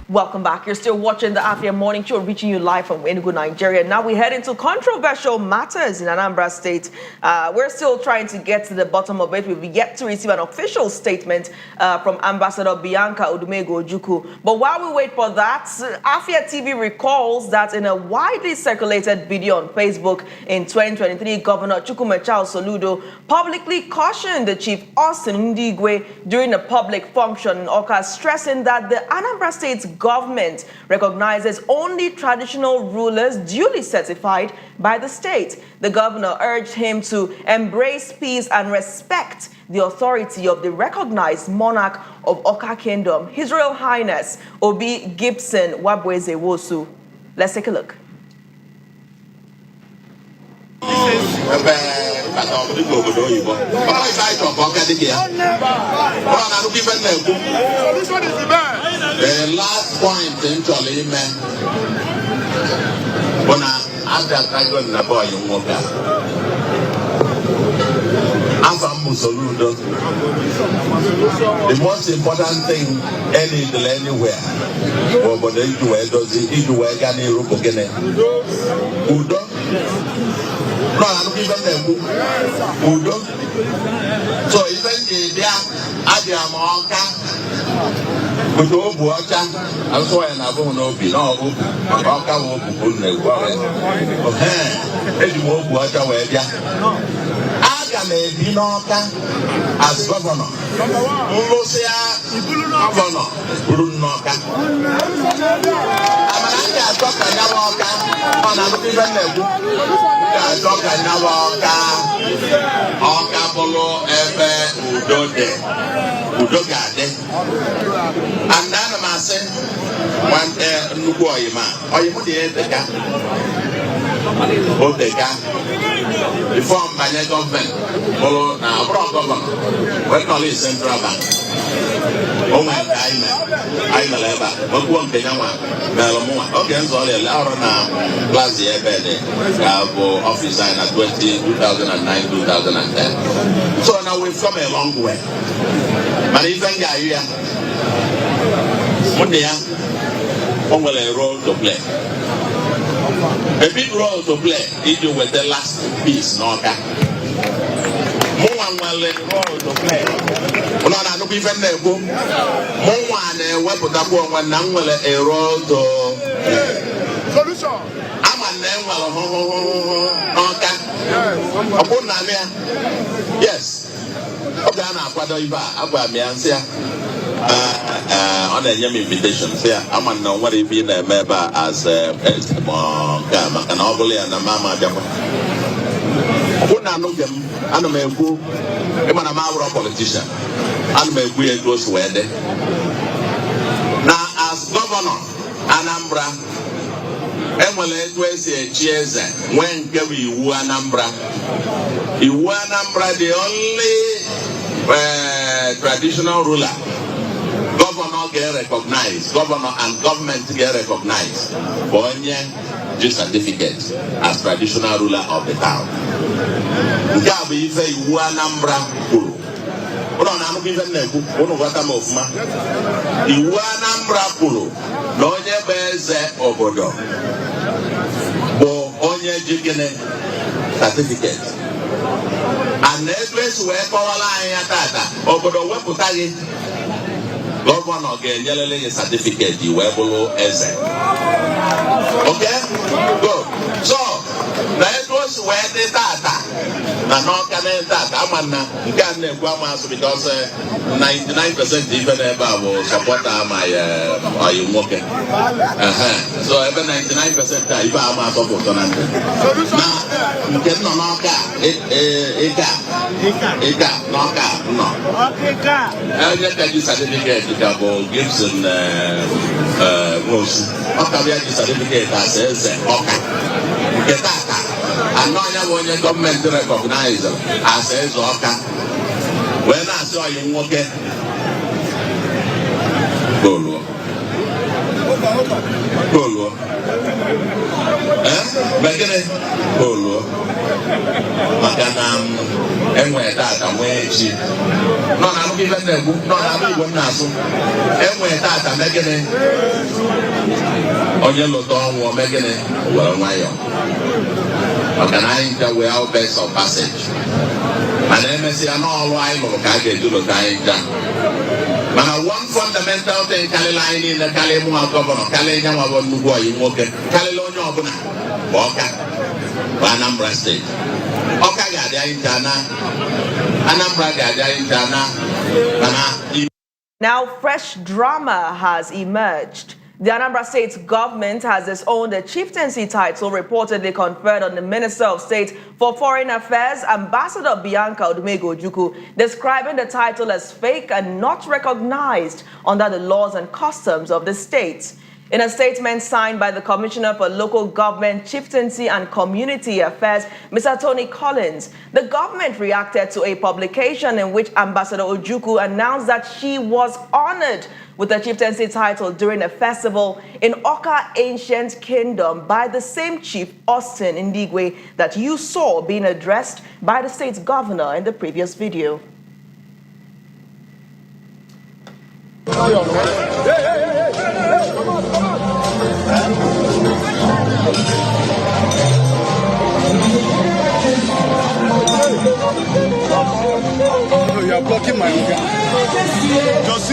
Welcome back. You're still watching the Afia Morning Show, reaching you live from Enugu, Nigeria. Now we head into controversial matters in Anambra State. We're still trying to get to the bottom of it. We've yet to receive an official statement from Ambassador Bianca Odumegwu-Ojukwu. But while we wait for that, Afia TV recalls that in a widely circulated video on Facebook in 2023, Governor Chukwuma Charles Soludo publicly cautioned the Chief Austin Ndigwe during a public function in Awka, stressing that the Anambra State Government recognizes only traditional rulers duly certified by the state. The governor urged him to embrace peace and respect the authority of the recognized monarch of Awka Kingdom, His Royal Highness Obi Gibson Nwabueze Nwosu. Let's take a look. The last point actually meant when after I got the boy you walk out. Ambassador Soludo. The most important thing anywhere. But they do it does it do it can you look again. Udo. No, I don't even know. Udo. So even there Adiamaka with the Obuacha, I'm sorry, and I don't know, be no Awka Obuacha, where Aga may be Awka as governor. Lucia governor, Brunoka. I'm talking about on a different talking about Awka Polo Udogade. And then I said, one Nuboyma, or you put the reformed by the government, follow now, government, what call it central bank. Oh my I'm a lever, but one thing I want, Melamua, okay, so I'll allow now, plus the office sign at 2009, 2010. So now we've come a long way. But if I get here, one day, one will a role to play. A big role to play if you were the last piece, no okay. More will a role to play. No, I don't even know. More weapon that one will a role to solution. I'm a name okay. Yes. Okay, on a young invitation, say, I'm on what if you a member as a Canobly and a Mama Jama. I know them, I know me, I'm a politician, and may we go to where they now as governor, Anambra, Emily Twese Chiesa, when Gavi Anambra, the only traditional ruler. Governor get recognized, governor and government get recognized for any certificate as traditional ruler of the town. Gabi say Anambra Kuru. Anambra Kuru. No Eze Obodo. Bo onye jigene certificate. And the place where power line tata Obodo weputagi. Governor get a certificate, you will below Eze. Okay? Good. So, that was where they data. Now, no can data. I'm because 99% even ever will support my you working. So, even 99% if I'm a support on now, you can no I just get this certificate. Gibson Nwosu. Awka certificate as Eze Awka. Get that. And now when the government recognize as Eze Awka. When I saw you walking, Golo. Begin Golo. Makanam enwe tata mwechi no na no even na no na Igbo na aso enwe tata megene onye loto onwo megene were nwayo organize we our best of passage and emesi ana olu ayi lo ka ga edu lo ka ayi ja mana one fundamental thing kale line in the kale mu governor kale nya wa wonu bo yi nwoke kale lo onye obuna Awka Anambra State Awka ga dia intana Anambra ga dia intana. Now fresh drama has emerged. The Anambra State Government has disowned the chieftaincy title reportedly conferred on the Minister of State for Foreign Affairs, Ambassador Bianca Odumegwu-Ojukwu, describing the title as fake and not recognized under the laws and customs of the state. In a statement signed by the Commissioner for Local Government, Chieftaincy and Community Affairs, Mr. Tony Collins, the government reacted to a publication in which Ambassador Ojukwu announced that she was honored with the chieftaincy title during a festival in Awka Ancient Kingdom by the same Chief Austin Ndigwe that you saw being addressed by the state's governor in the previous video. You are blocking my organ. Just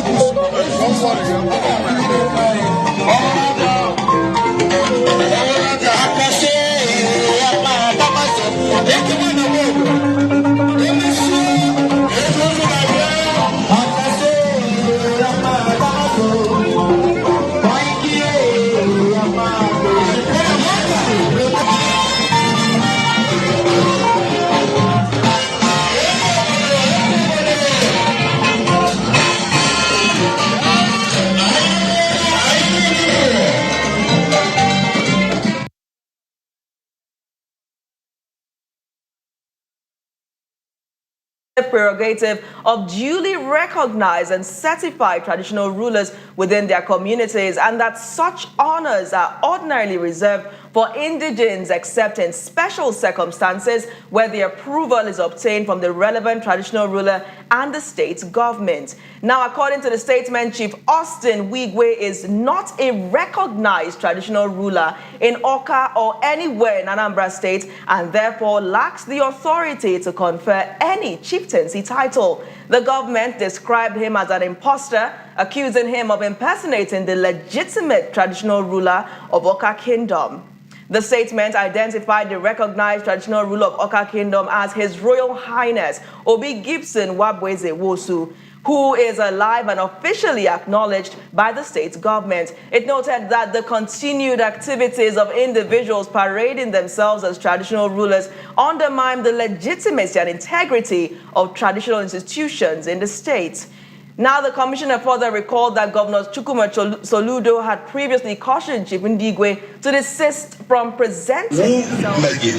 The prerogative of duly recognized and certified traditional rulers within their communities, and that such honors are ordinarily reserved for indigents except in special circumstances where the approval is obtained from the relevant traditional ruler and the state government. Now, according to the statement, Chief Austin Ndigwe is not a recognized traditional ruler in Awka or anywhere in Anambra State, and therefore lacks the authority to confer any chieftaincy title. The government described him as an imposter, accusing him of impersonating the legitimate traditional ruler of Awka Kingdom. The statement identified the recognized traditional ruler of Awka Kingdom as His Royal Highness Obi Gibson Nwabueze Nwosu, who is alive and officially acknowledged by the state government. It noted that the continued activities of individuals parading themselves as traditional rulers undermine the legitimacy and integrity of traditional institutions in the state. Now, the commissioner further recalled that Governor Chukwuma Soludo had previously cautioned Chief Ndigwe to desist from presenting himself as a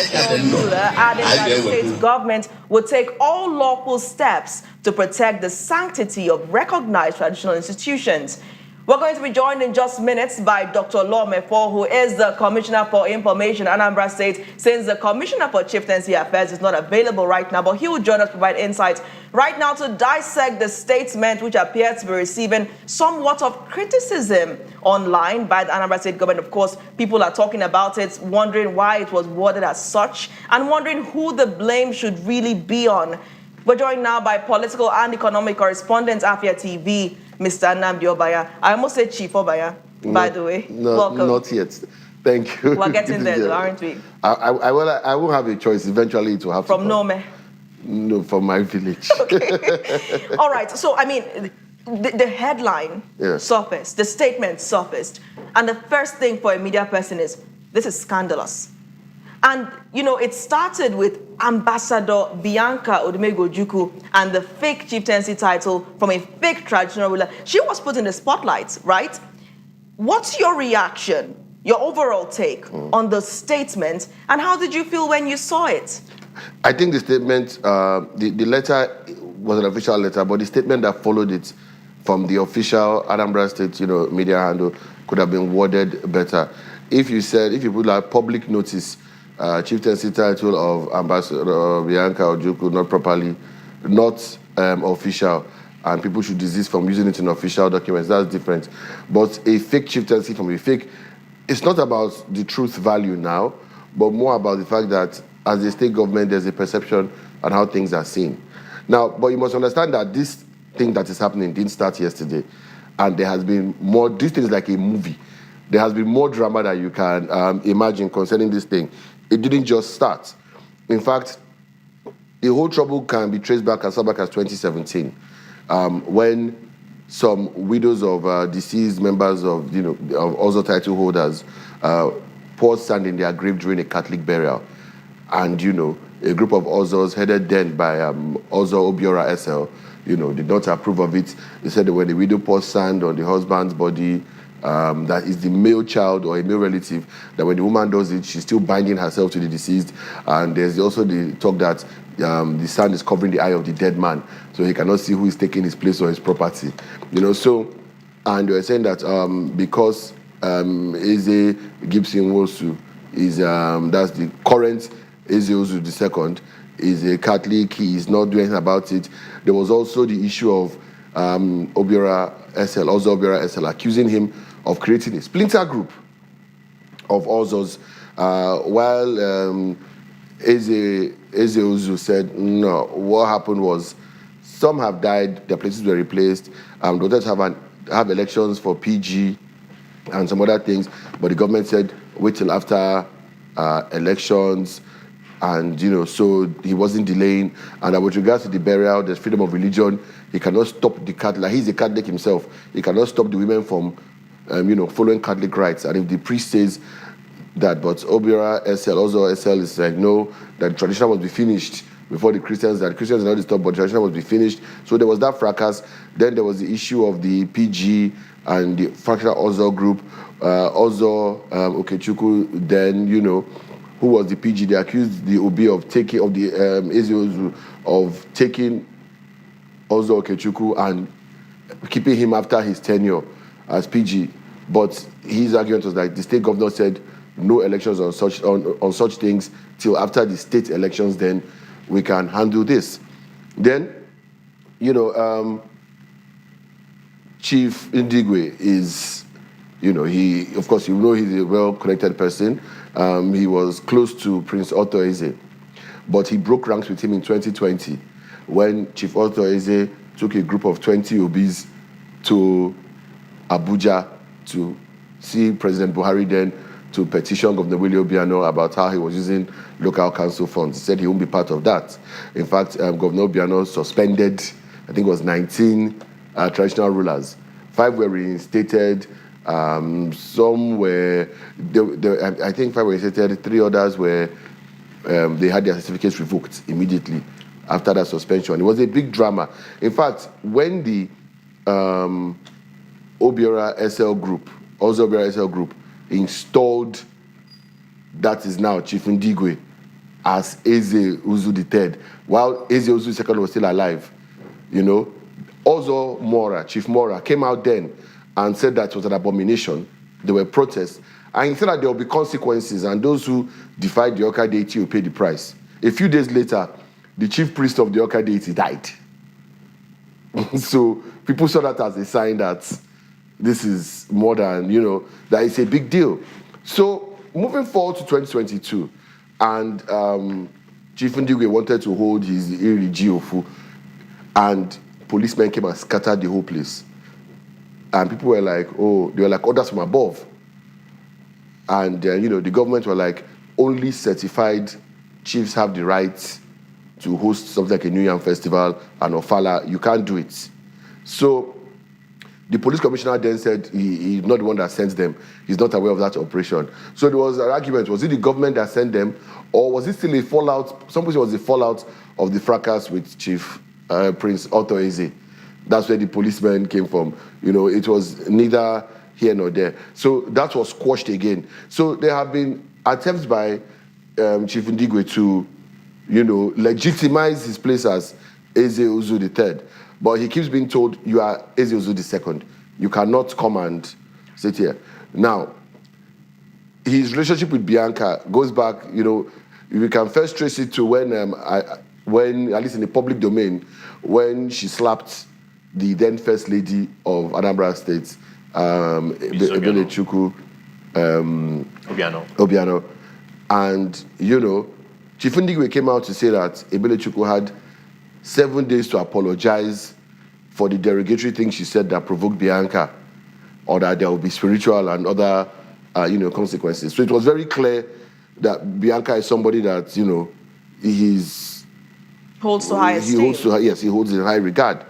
traditional ruler, adding that the state government would take all lawful steps to protect the sanctity of recognized traditional institutions. We're going to be joined in just minutes by Dr. Mefor, who is the Commissioner for Information, Anambra State, since the Commissioner for Chieftaincy Affairs is not available right now, but he will join us to provide insights right now to dissect the statement, which appears to be receiving somewhat of criticism online by the Anambra State government. Of course, people are talking about it, wondering why it was worded as such, and wondering who the blame should really be on. We're joined now by political and economic correspondent, Afia TV, Mr. Nnamdi Obaya. I almost said Chief Obaya, by the way. No, welcome. Not yet. Thank you. We're getting there, though, aren't we? I will have a choice. Eventually, it will have from to Nome? No, from my village. Okay. All right. So, I mean, the headline surfaced, the statement surfaced, and the first thing for a media person is, this is scandalous. And, you know, it started with Ambassador Bianca Odumegwu-Ojukwu and the fake chieftaincy title from a fake traditional ruler. She was put in the spotlight, right? What's your reaction, your overall take on the statement, and how did you feel when you saw it? I think the statement, the letter was an official letter, but the statement that followed it from the official Anambra State, media handle could have been worded better. If you put like public notice, chieftaincy title of Ambassador Bianca Ojukwu not official, and people should desist from using it in official documents. That's different. But a fake chieftaincy from a fake, it's not about the truth value now, but more about the fact that as a state government, there's a perception on how things are seen. Now, but you must understand that this thing that is happening didn't start yesterday, and there has been more. This thing is like a movie. There has been more drama than you can imagine concerning this thing. It didn't just start. In fact, the whole trouble can be traced back as far back as 2017, when some widows of deceased members of, of Ozo title holders poured sand in their grave during a Catholic burial. And, a group of Ozos headed then by Ozo Obiora SL, did not approve of it. They said that when the widow poured sand on the husband's body, that is the male child or a male relative, that when the woman does it, she's still binding herself to the deceased. And there's also the talk that the sand is covering the eye of the dead man, so he cannot see who is taking his place or his property. So, and they were saying that because Eze Gibson Nwosu is, that's the current Eze Uzu II, is a Catholic, he is not doing anything about it. There was also the issue of Obiora SL, accusing him of creating a splinter group of Ozos, while Eze Uzu said, no, what happened was some have died, their places were replaced, daughters have elections for PG and some other things, but the government said, wait till after elections, and so he wasn't delaying. And with regards to the burial, there's freedom of religion. He cannot stop the Catholic. He's a Catholic himself. He cannot stop the women from, following Catholic rites. And if the priest says that, but Obiora SL, also SL is like, no, that the tradition must be finished before the Christians. That Christians are not disturbed, but the tradition must be finished. So there was that fracas. Then there was the issue of the PG and the fractional Ozo group. Ozo Okechukwu, then who was the PG? They accused the OB of taking Eze Uzu of taking Ozo Okechukwu and keeping him after his tenure as PG. But his argument was like the state governor said no elections on such things till after the state elections. Then we can handle this. Then, Chief Ndigwe is, he, of course, he's a well-connected person. He was close to Prince Otto Eze, but he broke ranks with him in 2020 when Chief Otto Eze took a group of 20 OBs to Abuja to see President Buhari then to petition Governor Willie Obiano about how he was using local council funds. He said he won't be part of that. In fact, Governor Obiano suspended, I think it was 19 traditional rulers. 5 were reinstated. Some were, I think 5 were reinstated. 3 others were, they had their certificates revoked immediately after that suspension. It was a big drama. In fact, when the Obiora SL group, also Obiora SL group, installed that is now Chief Ndigwe as Eze Uzu III, while Eze Uzu II was still alive, Ozo Chief Mora came out then and said that it was an abomination. There were protests. And he said that there will be consequences, and those who defied the Awka deity will pay the price. A few days later, the chief priest of the Awka deity died. So people saw that as a sign that this is more than, that it's a big deal. So moving forward to 2022, and Chief Ndigwe wanted to hold his Iri Giofu, and policemen came and scattered the whole place. And people were like, they were like orders from above. And, the government were like, only certified chiefs have the right to host something like a New Yam Festival and Ofala. You can't do it. So the police commissioner then said he's not the one that sent them. He's not aware of that operation. So there was an argument. Was it the government that sent them? Or was it still a fallout? Some people say it was a fallout of the fracas with Chief Prince Otto Eze. That's where the policemen came from. It was neither here nor there. So that was quashed again. So there have been attempts by Chief Ndigwe to, legitimize his place as Eze Uzu III. But he keeps being told, you are Eze Uzu II. You cannot come and sit here. Now, his relationship with Bianca goes back, we can first trace it to when, at least in the public domain, when she slapped the then First Lady of Anambra State, Ebele Chukwu, Obiano. And, Chief Ndigwe came out to say that Ebele Chukwu had 7 days to apologize for the derogatory things she said that provoked Bianca, or that there will be spiritual and other, consequences. So it was very clear that Bianca is somebody that, holds to high esteem. He holds in high regard.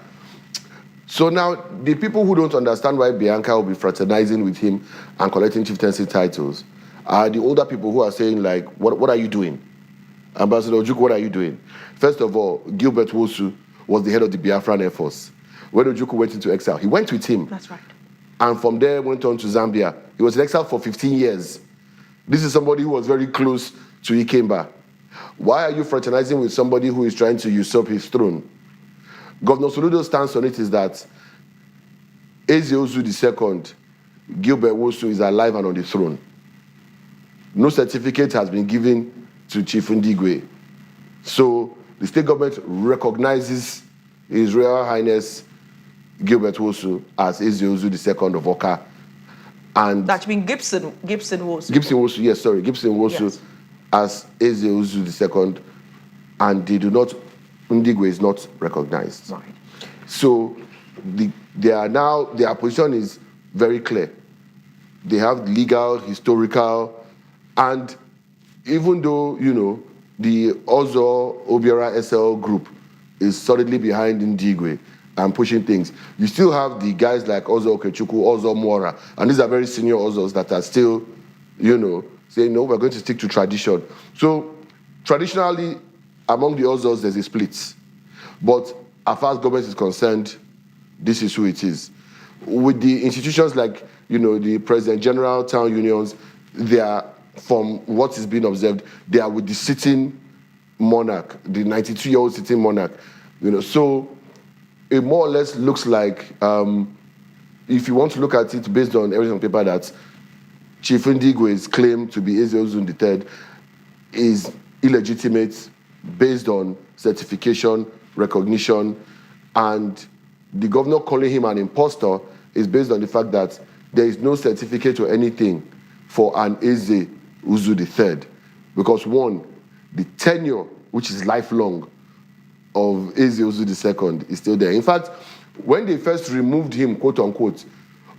So now, the people who don't understand why Bianca will be fraternizing with him and collecting chieftaincy titles are the older people who are saying, like, what are you doing? Ambassador Ojukwu, what are you doing? First of all, Gilbert Nwosu was the head of the Biafran Air Force. When Ojukwu went into exile, he went with him. That's right. And from there went on to Zambia. He was in exile for 15 years. This is somebody who was very close to Ikemba. Why are you fraternizing with somebody who is trying to usurp his throne? Governor Soludo's stance on it is that Eze Uzu II, Gilbert Nwosu, is alive and on the throne. No certificate has been given to Chief Ndigwe. So the state government recognizes His Royal Highness Gilbert Nwosu as Eze Uzu II of Awka. And that's been Gibson Nwosu. Gibson Nwosu, yes, as Eze Uzu II, and Ndigwe is not recognized. Right. So their position is very clear. They have legal, historical, and even though, the Ozo Obiora SL group is solidly behind Ndigwe and pushing things, you still have the guys like Ozo Okechukwu, Ozo Mora, and these are very senior Ozos that are still, saying, no, we're going to stick to tradition. So traditionally, among the Ozos, there's a split. But as far as government is concerned, this is who it is. With the institutions like, the President General, town unions, they are, from what is being observed, they are with the sitting monarch, the 92-year-old sitting monarch. So it more or less looks like, if you want to look at it based on everything on paper, that Chief Ndigwe's claim to be Eze Uzu III is illegitimate based on certification, recognition, and the governor calling him an impostor is based on the fact that there is no certificate or anything for an Eze Uzu III. Because one, the tenure, which is lifelong, of Eze Uzu II is still there. In fact, when they first removed him, quote unquote,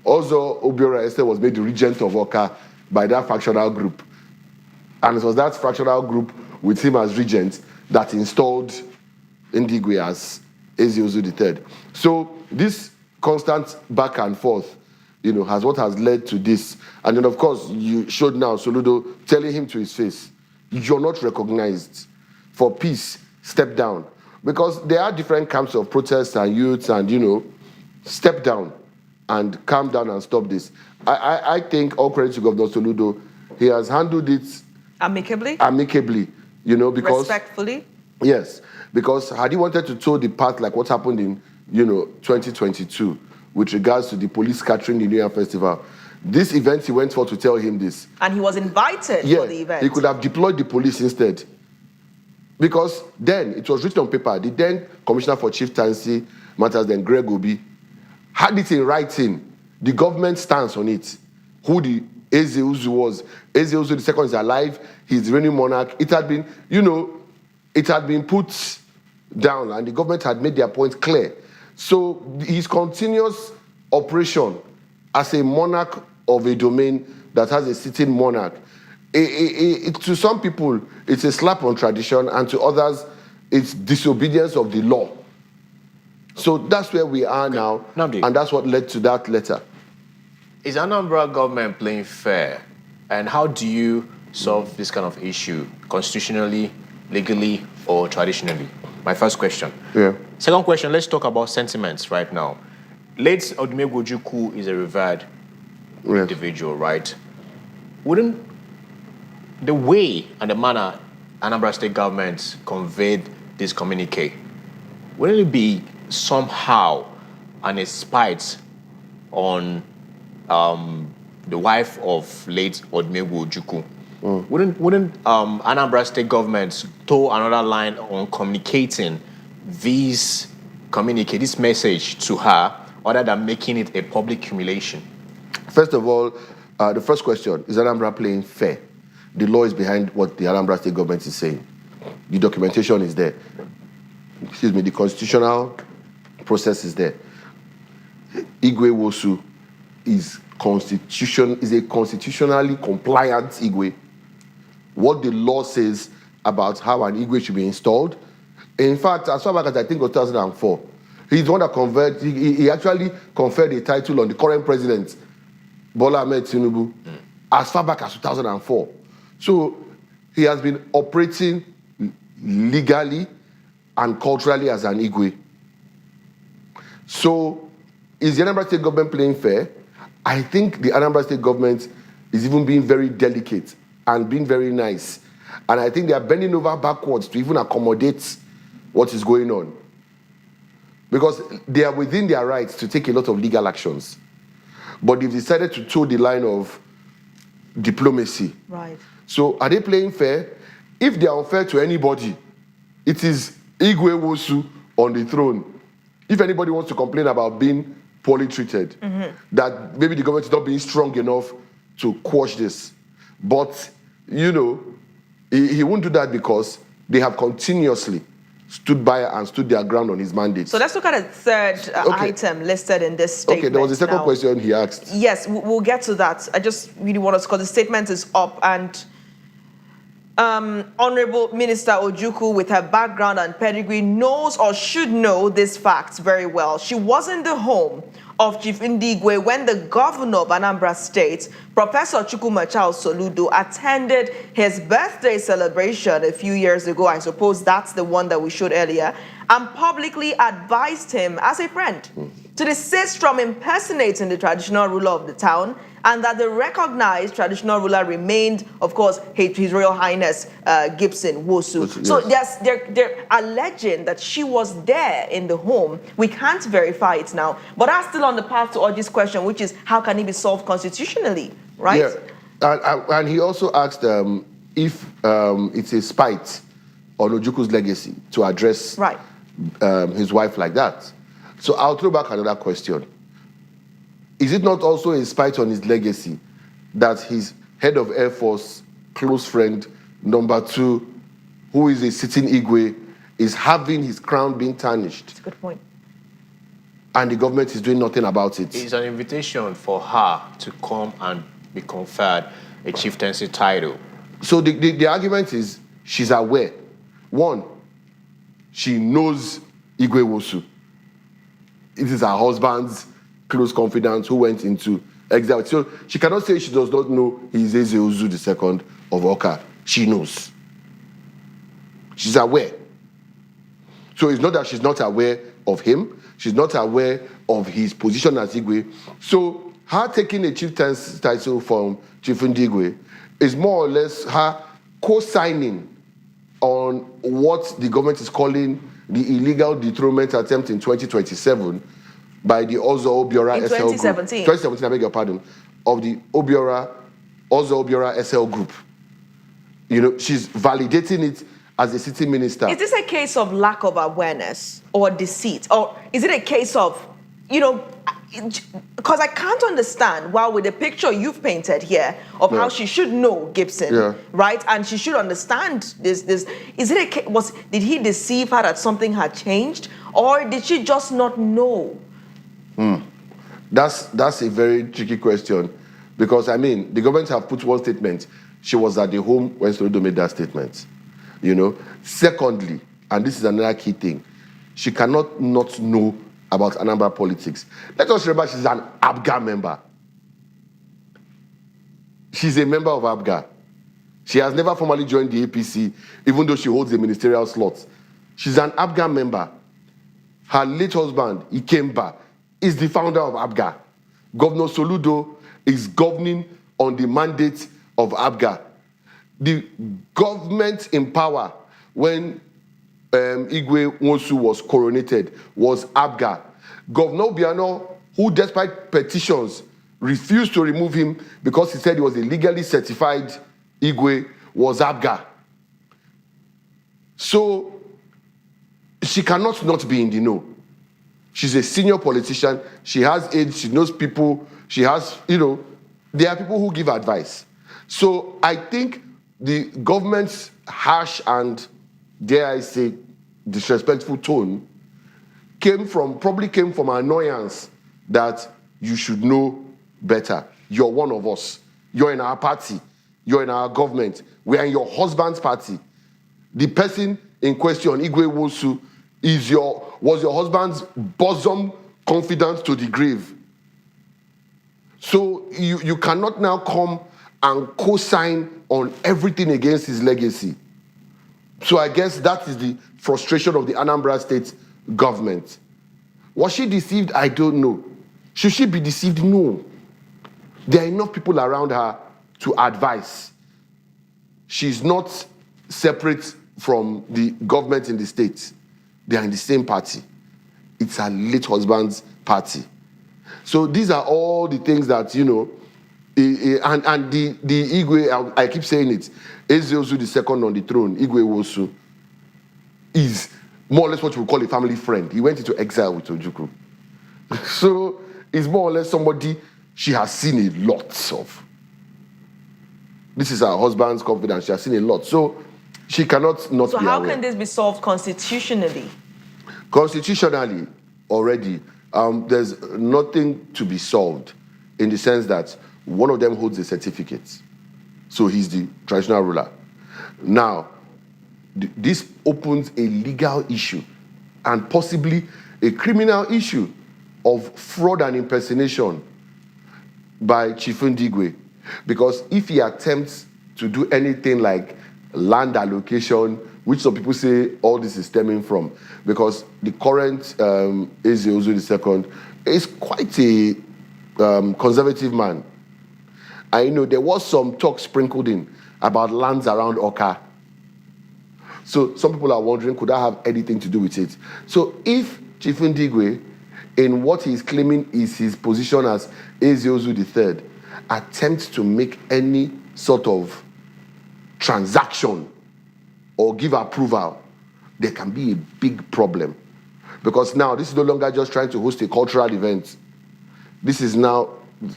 Ozo Obiora Esther was made the regent of Awka by that factional group. And it was that fractional group with him as regent that installed Ndigwe as Eze Uzu III. So this constant back and forth, has led to this. And then, of course, you showed now Soludo telling him to his face, you're not recognized. For peace, step down. Because there are different camps of protests and youths and, step down and calm down and stop this. I think, all credit to Governor Soludo, he has handled it amicably, because... respectfully? Yes, because had he wanted to toe the path like what happened in, 2022 with regards to the police scattering the New Year Festival, this event he went for to tell him this. And he was invited for the event. He could have deployed the police instead. Because then, it was written on paper, the then Commissioner for Chieftaincy Matters, then Greg Obi, had it in writing, the government stance on it, who the Eze Uzu was. Eze Uzu II is alive, he's the reigning monarch. It had been, it had been put down and the government had made their point clear. So his continuous operation as a monarch of a domain that has a sitting monarch, to some people, it's a slap on tradition, and to others, it's disobedience of the law. So that's where we are now, Namdi, and that's what led to that letter. Is Anambra government playing fair? And how do you solve this kind of issue, constitutionally, legally, or traditionally? My first question. Yeah. Second question, let's talk about sentiments right now. Late Odumegwu-Ojukwu is a revered individual, right? Wouldn't the way and the manner Anambra State Government conveyed this communique, wouldn't it be somehow a spite on the wife of late Odumegwu-Ojukwu. Wouldn't Anambra State Government toe another line on communicating this message to her, other than making it a public humiliation? First of all, the first question, is Anambra playing fair? The law is behind what the Anambra State Government is saying. The documentation is there. Excuse me, the constitutional process is there. Igwe Nwosu is a constitutionally compliant Igwe. What the law says about how an Igwe should be installed. In fact, as far back as I think 2004, he's the one that conferred, he actually conferred a title on the current president, Bola Ahmed Tinubu, as far back as 2004. So he has been operating legally and culturally as an Igwe. So is the Anambra State Government playing fair? I think the Anambra State Government is even being very delicate and being very nice. And I think they are bending over backwards to even accommodate what is going on. Because they are within their rights to take a lot of legal actions. But they've decided to toe the line of diplomacy. Right. So are they playing fair? If they are unfair to anybody, it is Igwe Nwosu on the throne. If anybody wants to complain about being poorly treated, that maybe the government is not being strong enough to quash this. But, you know, he won't do that because they have continuously stood by and stood their ground on his mandate. So let's look at a third item listed in this statement. Okay, there was a second question he asked. Yes, we'll get to that. I just really want us, because the statement is up, and Honorable Minister Ojukwu, with her background and pedigree, knows or should know these facts very well. She was in the home of Chief Ndigwe when the governor of Anambra State, Professor Chukwuma Charles Soludo, attended his birthday celebration a few years ago. I suppose that's the one that we showed earlier, and publicly advised him as a friend to desist from impersonating the traditional ruler of the town, and that the recognized traditional ruler remained, of course, His Royal Highness Gibson, Nwosu. Yes. So they're alleging that she was there in the home. We can't verify it now, but I'm still on the path to Oji's question, which is how can it be solved constitutionally, right? Yeah, and he also asked if it's a spite on Ojukwu's legacy to address his wife like that. So I'll throw back another question. Is it not also a spite on his legacy that his head of Air Force, close friend, number 2, who is a sitting Igwe, is having his crown being tarnished? That's a good point. And the government is doing nothing about it. It's an invitation for her to come and be conferred a chieftaincy title. So the argument is she's aware. One, she knows Igwe Nwosu. It is her husband's close confidant who went into exile. So she cannot say she does not know he is Eze Uzu II of Awka. She knows. She's aware. So it's not that she's not aware of him. She's not aware of his position as Igwe. So her taking a chieftain's title from Chief Ndigwe is more or less her co-signing on what the government is calling the illegal dethronement attempt in 2027 by the Ozo Obiora SL 2017. Group. 2017, I beg your pardon, of the Ozo Obiora SL Group. You know, she's validating it as a city minister. Is this a case of lack of awareness or deceit? Or is it a case of, you know, because I can't understand, well, with the picture you've painted here of how she should know Gibson, right? And she should understand this. Is it did he deceive her that something had changed? Or did she just not know? That's a very tricky question. Because, I mean, the government have put one statement. She was at the home when Soludo made that statement. You know? Secondly, and this is another key thing, she cannot not know about Anambra politics. Let us remember she's an ABGA member. She's a member of ABGA. She has never formally joined the APC, even though she holds a ministerial slot. She's an ABGA member. Her late husband, Ikemba, is the founder of ABGA. Governor Soludo is governing on the mandate of ABGA. The government in power when Igwe Nwosu was coronated was ABGA. Governor Biano, who despite petitions refused to remove him because he said he was a legally certified Igwe was Abga. So she cannot not be in the know. She's a senior politician. She has age. She knows people. She has, there are people who give advice. So I think the government's harsh and, dare I say, disrespectful tone probably came from annoyance that you should know better. You're one of us. You're in our party. You're in our government. We're in your husband's party. The person in question, Igwe Nwosu, was your husband's bosom confidant to the grave. So you cannot now come and co-sign on everything against his legacy. So I guess that is the frustration of the Anambra State Government. Was she deceived? I don't know. Should she be deceived? No. There are enough people around her to advise. She's not separate from the government in the state. They are in the same party. It's her late husband's party. So these are all the things that, and the Igwe, I keep saying it, Eze Uzu II on the throne, Igwe Nwosu, is more or less what we call a family friend. He went into exile with Ojukwu. So it's more or less somebody she has seen a lot of. This is her husband's confidence. She has seen a lot. So she cannot not be aware. So how can this be solved constitutionally? Constitutionally, already, there's nothing to be solved in the sense that one of them holds a certificate. So he's the traditional ruler. Now, this opens a legal issue and possibly a criminal issue of fraud and impersonation by Chief Ndigwe. Because if he attempts to do anything like land allocation, which some people say all this is stemming from, because the current Eze Uzu II is quite a conservative man. I know there was some talk sprinkled in about lands around Awka. So some people are wondering, could that have anything to do with it? So if Chief Ndigwe, in what he's claiming is his position as Eze Uzu III, attempts to make any sort of transaction or give approval, there can be a big problem. Because now this is no longer just trying to host a cultural event. This is now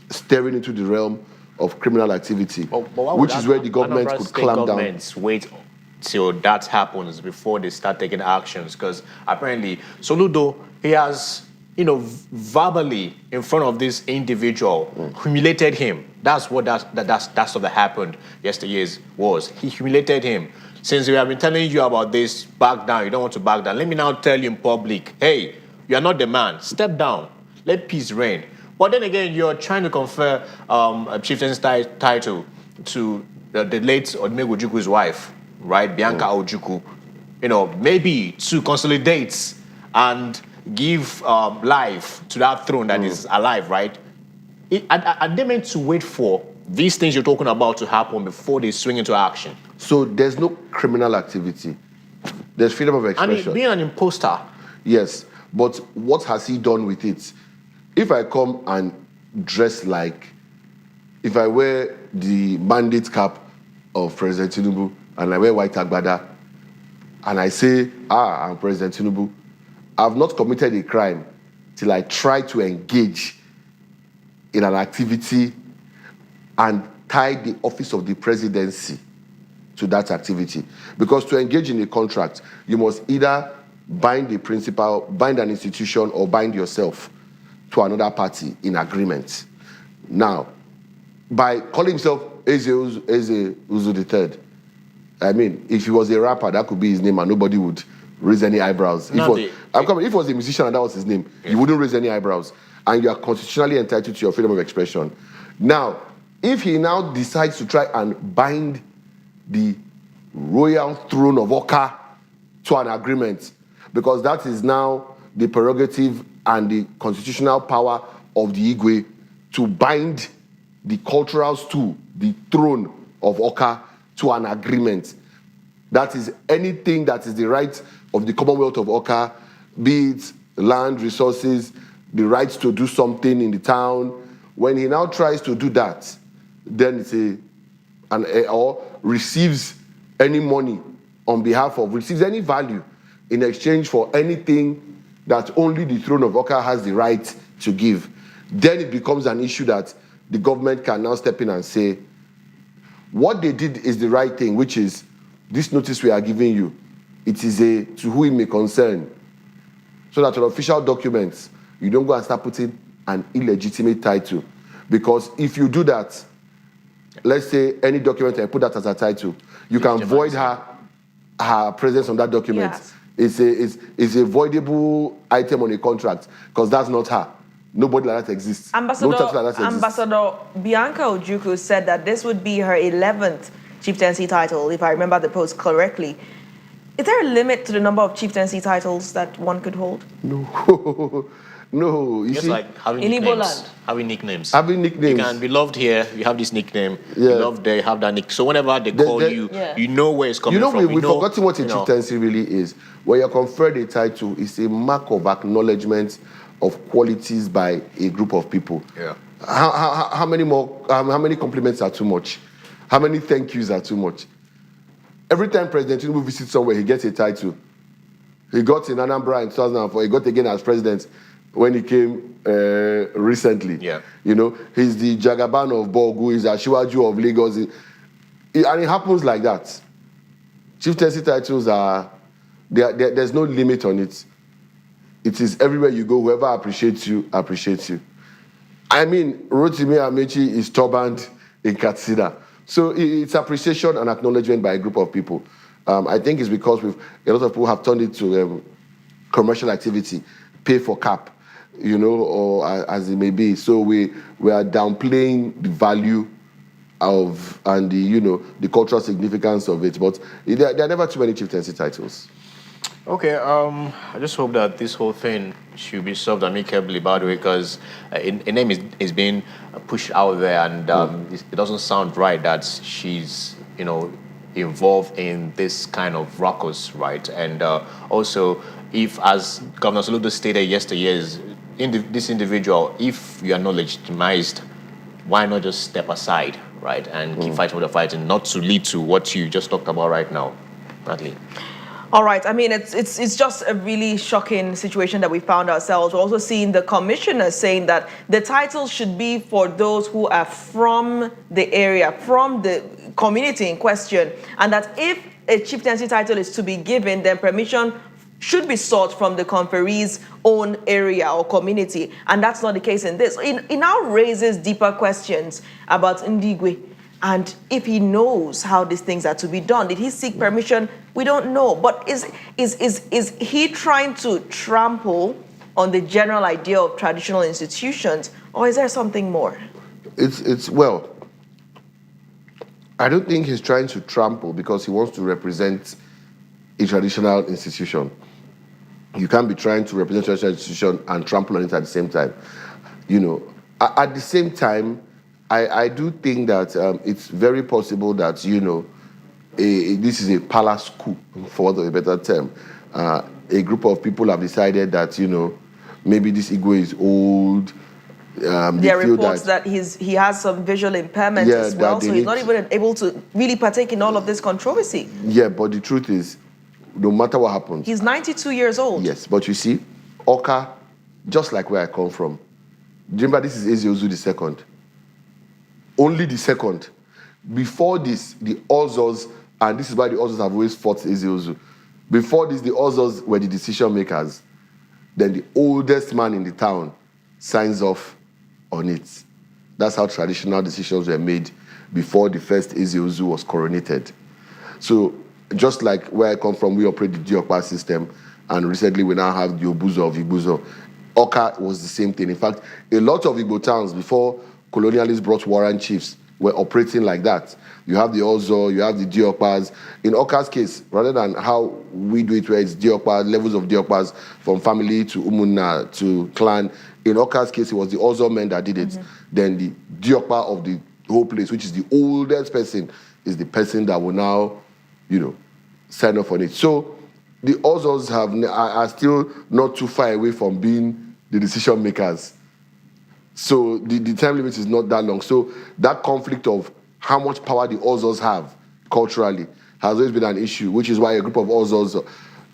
staring into the realm of criminal activity, which is where the government could clamp down. Wait till that happens before they start taking actions, because apparently Soludo, he has, verbally in front of this individual, humiliated him. That's what that stuff that happened yesterday was. He humiliated him. Since we have been telling you about this, back down, you don't want to back down. Let me now tell you in public, hey, you are not the man. Step down. Let peace reign. But then again, you're trying to confer a chieftaincy title to the late Odumegwu-Ojukwu's wife, right, Bianca Ojukwu, maybe to consolidate and give life to that throne that is alive, right? Are they meant to wait for these things you're talking about to happen before they swing into action? So there's no criminal activity. There's freedom of expression. And being an imposter. Yes, but what has he done with it? If I come and dress like, if I wear the mandate cap of President Tinubu and I wear white agbada and I say, I'm President Tinubu, I've not committed a crime till I try to engage in an activity and tie the office of the presidency to that activity. Because to engage in a contract, you must either bind the principal, bind an institution, or bind yourself to another party in agreement. Now, by calling himself Eze Uzu III, I mean, if he was a rapper, that could be his name and nobody would raise any eyebrows. If he was a musician and that was his name, you wouldn't raise any eyebrows. And you are constitutionally entitled to your freedom of expression. Now, if he now decides to try and bind the royal throne of Awka to an agreement, because that is now the prerogative and the constitutional power of the Igwe to bind the culturals to the throne of Awka to an agreement. That is anything that is the right of the Commonwealth of Awka, be it land, resources, the right to do something in the town, When he now tries to do that, then it's or receives any money on behalf of, receives any value in exchange for anything that only the throne of Awka has the right to give, then it becomes an issue that the government can now step in and say, what they did is the right thing, which is this notice we are giving you. It is to whom it may concern. So that on official documents, you don't go and start putting an illegitimate title. Because if you do that, let's say any document and put that as a title, you can void her presence on that document. Yes. It's a voidable item on a contract because that's not her. Nobody like that exists. Ambassador, no title like that exists. Ambassador Bianca Ojukwu said that this would be her 11th chieftaincy title, if I remember the post correctly. Is there a limit to the number of chieftaincy titles that one could hold? No. No, you Just see, like having in nicknames. Igbo land. Having nicknames. Having nicknames. You can be loved here, you have this nickname. Yeah. You love there, you have that nick. So whenever they call you, you know where it's coming from. We've forgotten what a chieftaincy really is. When you're conferred a title, it's a mark of acknowledgement of qualities by a group of people. Yeah. How many compliments are too much? How many thank yous are too much? Every time President Tinubu visits somewhere, he gets a title. He got in Anambra in 2004. He got again as president when he came recently. Yeah. You know, he's the Jagaban of Bogu, he's the Ashiwaju of Lagos. And it happens like that. Chieftaincy titles there's no limit on it. It is everywhere you go, whoever appreciates you, appreciates you. I mean, Rotimi Amechi is turbaned in Katsina. So it's appreciation and acknowledgement by a group of people. I think it's because a lot of people have turned it to commercial activity, pay for cap, you know, or as it may be. So we are downplaying the value of and the cultural significance of it. But there are never too many chieftaincy titles. Okay, I just hope that this whole thing should be solved amicably, by the way, because a name is being pushed out there, and it doesn't sound right that she's, involved in this kind of ruckus, right? And also, if, as Governor Soludo stated yesterday, this individual, if you are not legitimized, why not just step aside, right, and keep fighting with the fight, and not to lead to what you just talked about right now, Natalie? All right. I mean, it's just a really shocking situation that we found ourselves. We're also seeing the commissioner saying that the title should be for those who are from the area, from the community in question, and that if a chieftaincy title is to be given, then permission should be sought from the conferee's own area or community, and that's not the case in this. It now raises deeper questions about Ndigwe. And if he knows how these things are to be done, did he seek permission? We don't know. But is he trying to trample on the general idea of traditional institutions, or is there something more? Well, I don't think he's trying to trample because he wants to represent a traditional institution. You can't be trying to represent a traditional institution and trample on it at the same time. At the same time, I do think that it's very possible that, this is a palace coup, for want of a better term. A group of people have decided that, maybe this Igwe is old. There are reports that he has some visual impairment as well, so he's not even able to really partake in all of this controversy. Yeah, but the truth is, no matter what happens... He's 92 years old. Yes, but you see, Awka, just like where I come from, do you remember this is Eze Uzu II? Only the second. Before this, the Ozos, and this is why the Ozos have always fought Eze Uzu. Before this, the Ozos were the decision makers. Then the oldest man in the town signs off on it. That's how traditional decisions were made before the first Eze Uzu was coronated. So, just like where I come from, we operate the Diokpa system, and recently we now have the Obuzo of Igbuzo. Awka was the same thing. In fact, a lot of Igbo towns before colonialists brought warrant chiefs were operating like that. You have the Ozo, you have the Diokpas. In Awka's case, rather than how we do it where it's Diokpa, levels of Diokpas from family to Umunna to clan, in Awka's case, it was the Ozo men that did it. Mm-hmm. Then the Diokpa of the whole place, which is the oldest person, is the person that will now, sign off on it. So the Ozos are still not too far away from being the decision makers. So the time limit is not that long. So that conflict of how much power the Ozos have culturally has always been an issue, which is why a group of Ozos,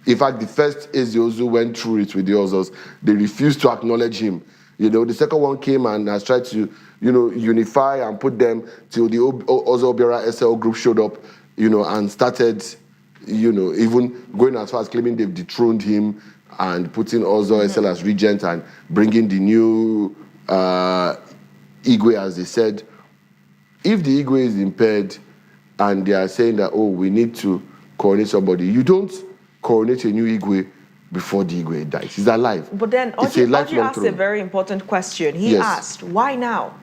in fact, the first Eze Uzu went through it with the Ozos. They refused to acknowledge him. The second one came and has tried to, unify and put them till the Ozo Obiora SL group showed up, and started, even going as far as claiming they've dethroned him and putting Ozo SL as regent and bringing the new Igwe, as they said. If the Igwe is impaired and they are saying that, we need to coronate somebody, you don't coronate a new Igwe before the Igwe dies. He's alive. But then Oji asked a very important question. He asked, why now?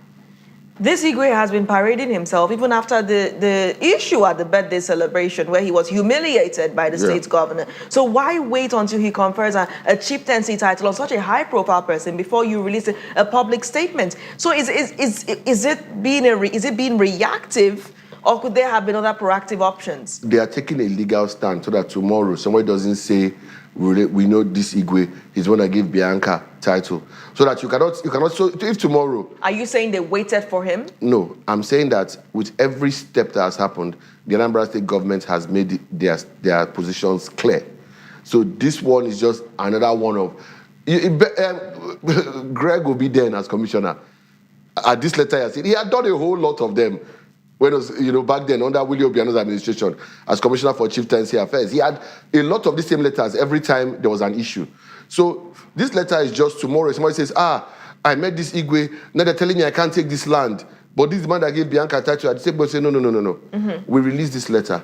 This Igwe has been parading himself even after the issue at the birthday celebration where he was humiliated by the state governor. So why wait until he confers a chieftaincy title on such a high-profile person before you release a public statement? So is it being reactive, or could there have been other proactive options? They are taking a legal stand so that tomorrow somebody doesn't say, we know this Igwe is going to give Bianca title. So that you cannot, so if tomorrow... Are you saying they waited for him? No, I'm saying that with every step that has happened, the Anambra State Government has made their positions clear. So this one is just another one of... Greg will be there as commissioner. At this letter, he had done a whole lot of them. When it was, back then, under Willie Obiano's administration, as Commissioner for Chieftaincy Affairs, he had a lot of the same letters every time there was an issue. So this letter is just tomorrow. Somebody says, I met this Igwe, now they're telling me I can't take this land. But this man that gave Bianca title, the same person say, no. Mm-hmm. We release this letter.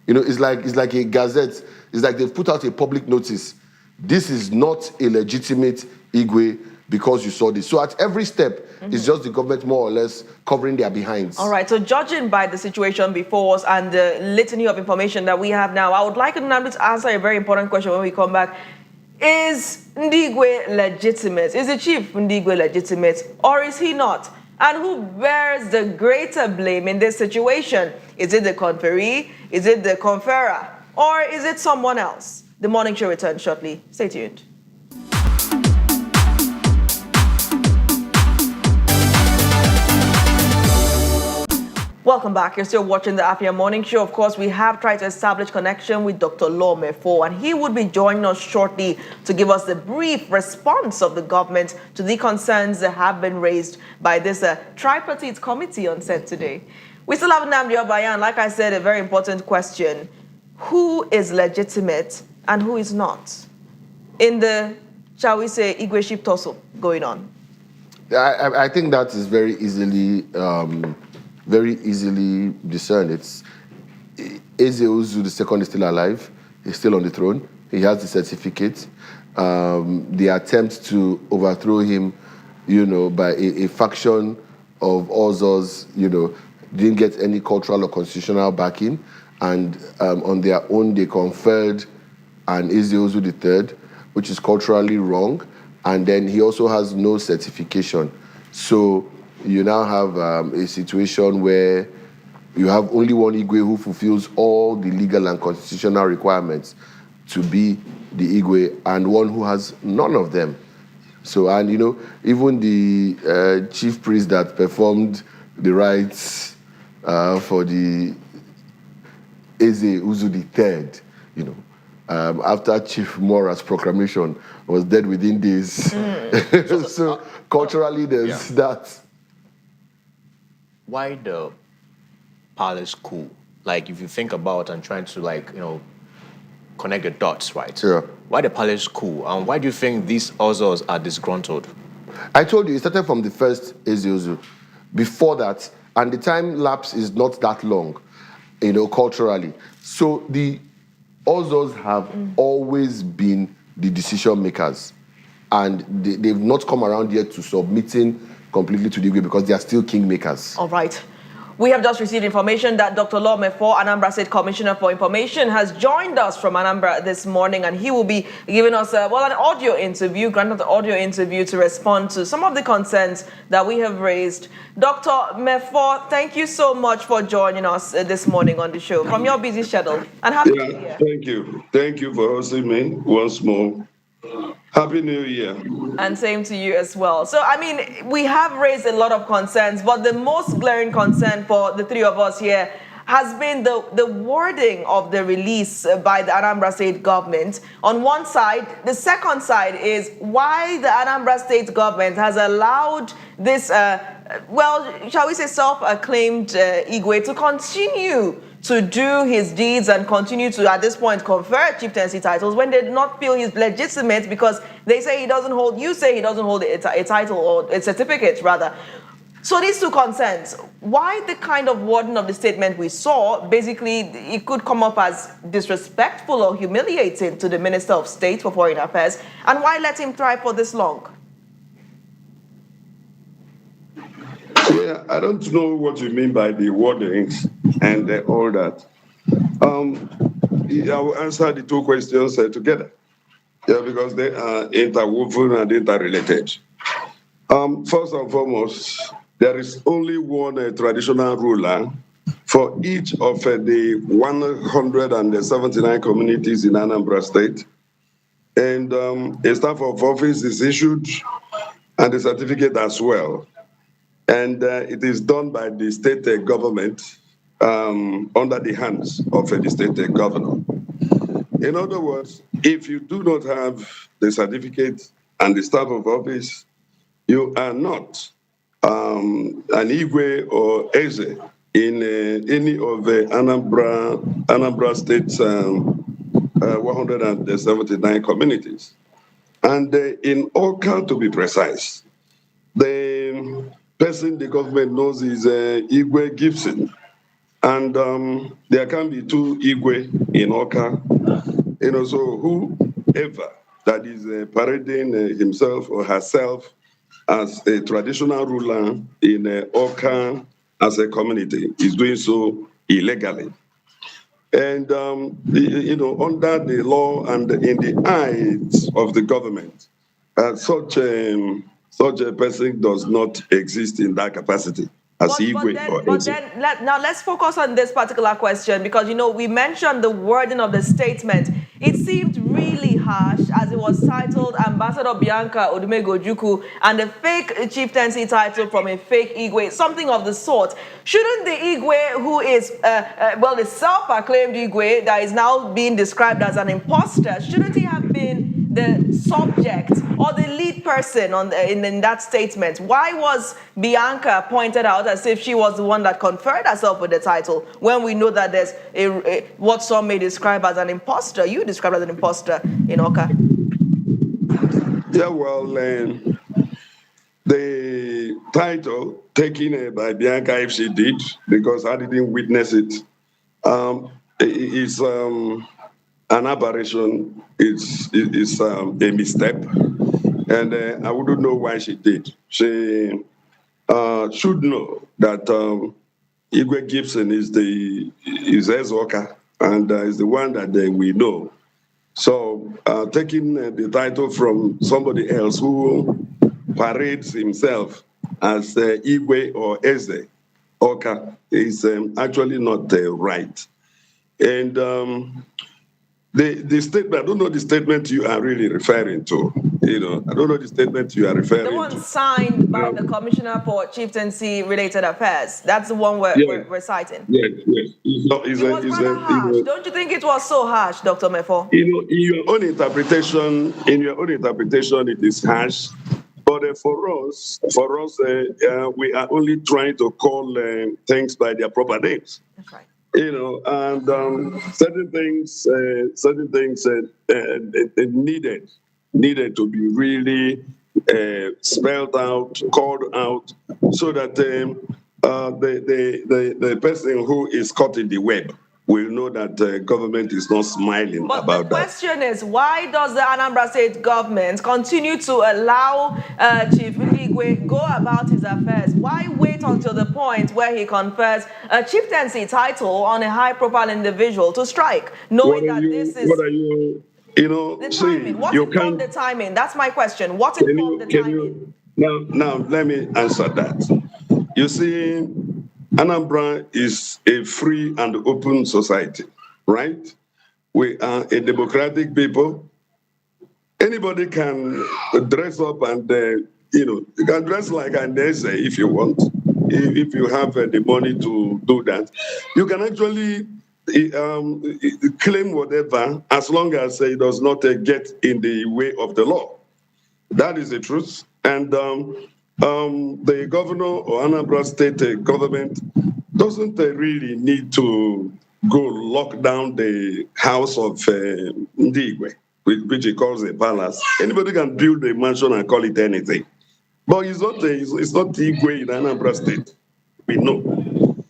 It's like a gazette. It's like they've put out a public notice. This is not a legitimate Igwe because you saw this. So at every step, it's just the government more or less covering their behinds. All right, so judging by the situation before us and the litany of information that we have now, I would like Nnamdi to answer a very important question when we come back. Is Ndigwe legitimate? Is the Chief Ndigwe legitimate, or is he not? And who bears the greater blame in this situation? Is it the conferee? Is it the conferrer? Or is it someone else? The Morning Show returns shortly. Stay tuned. Welcome back. You're still watching the Afia Morning Show. Of course, we have tried to establish connection with Dr. Mefor, and he would be joining us shortly to give us the brief response of the government to the concerns that have been raised by this tripartite committee on set today. We still have Nnamdi Obayan. Like I said, a very important question. Who is legitimate and who is not in the, shall we say, Igwe-ship tussle going on? I think that is very easily discerned. It's Eze Uzu II is still alive. He's still on the throne. He has the certificate. The attempt to overthrow him, by a faction of Ozos, didn't get any cultural or constitutional backing. And on their own, they conferred an Eze Uzu III, which is culturally wrong. And then he also has no certification. So you now have a situation where you have only one Igwe who fulfills all the legal and constitutional requirements to be the Igwe, and one who has none of them. So, and even the chief priest that performed the rites for the Eze Uzu III, after Chief Mora's proclamation, was dead within days. So culturally, there's that. Why the palace coup? Like, if you think about and trying to, connect the dots, right? Yeah. Why the palace coup? And why do you think these Ozos are disgruntled? I told you, it started from the first Eze Uzu. Before that, and the time lapse is not that long, culturally. So the Ozos have always been the decision makers. And they've not come around yet to submitting completely to the Igwe because they are still kingmakers. All right. We have just received information that Dr. Mefor, Anambra State Commissioner for Information, has joined us from Anambra this morning, and he will be giving us an audio interview, granted an audio interview to respond to some of the concerns that we have raised. Dr. Mefor, thank you so much for joining us this morning on the show from your busy schedule. And happy New Year. Thank you. Thank you for hosting me once more. Happy New Year. And same to you as well. So, I mean, we have raised a lot of concerns, but the most glaring concern for the three of us here has been the wording of the release by the Anambra State Government. On one side, the second side is why the Anambra State Government has allowed this, well, shall we say self-acclaimed Igwe to continue to do his deeds and continue to, at this point, confer chieftaincy titles when they do not feel he's legitimate because they say he doesn't hold, you say he doesn't hold a title or a certificate, rather. So these two concerns, why the kind of wording of the statement we saw, basically it could come up as disrespectful or humiliating to the Minister of State for Foreign Affairs, and why let him thrive for this long? Yeah, I don't know what you mean by the wordings and all that. I will answer the two questions together. Yeah, because they are interwoven and interrelated. First and foremost, there is only one traditional ruler for each of the 179 communities in Anambra State. And a staff of office is issued and a certificate as well. And it is done by the state government under the hands of the state governor. In other words, if you do not have the certificate and the staff of office, you are not an Igwe or Eze in any of the Anambra State's 179 communities. And in Awka, to be precise, the person the government knows is Igwe Gibson. And there can be two Igwe in Awka. You know, so whoever that is parading himself or herself as a traditional ruler in Awka as a community is doing so illegally. And, you know, under the law and in the eyes of the government, such a person does not exist in that capacity as Igwe or Eze. Now let's focus on this particular question because, you know, we mentioned the wording of the statement. It seemed really harsh as it was titled Ambassador Bianca Odumegwu-Ojukwu and a fake chieftaincy title from a fake Igwe, something of the sort. Shouldn't the Igwe who is, well, the self-acclaimed Igwe that is now being described as an imposter, shouldn't he have been the subject or the lead person on in that statement? Why was Bianca pointed out as if she was the one that conferred herself with the title when we know that there's what some may describe as an imposter? You described as an imposter in Awka. Yeah, well, the title taken by Bianca, if she did, because I didn't witness it, is an aberration. It's a misstep, and I wouldn't know why she did. She should know that Igwe Gibson is Eze Awka and is the one that we know. So taking the title from somebody else who parades himself as Igwe or Eze Awka is actually not right. And the statement, I don't know the statement you are really referring to. You know, I don't know the statement you are referring to. The one signed by the Commissioner for Chieftaincy Related Affairs. That's the one we're citing. Yes. It was rather harsh. Don't you think it was so harsh, Dr. Mefor? You know, in your own interpretation, it is harsh. But for us, we are only trying to call things by their proper names. That's right. You know, and certain things needed to be really spelled out, called out, so that the person who is caught in the web will know that the government is not smiling about that. But the question is, why does the Anambra State government continue to allow Chief Ndigwe go about his affairs? Why wait until the point where he confers a chieftaincy title on a high-profile individual to strike, knowing that this is... What are you... You know, the timing. What informed the timing? That's my question. What informed the timing? Now, let me answer that. You see, Anambra is a free and open society, right? We are a democratic people. anybody can dress up and, you can dress like an Eze if you want, if you have the money to do that. You can actually claim whatever as long as it does not get in the way of the law. That is the truth. And the governor or Anambra State Government doesn't really need to go lock down the house of Ndigwe, which he calls a palace. Anybody can build a mansion and call it anything. But it's not Igwe in Anambra State, we know.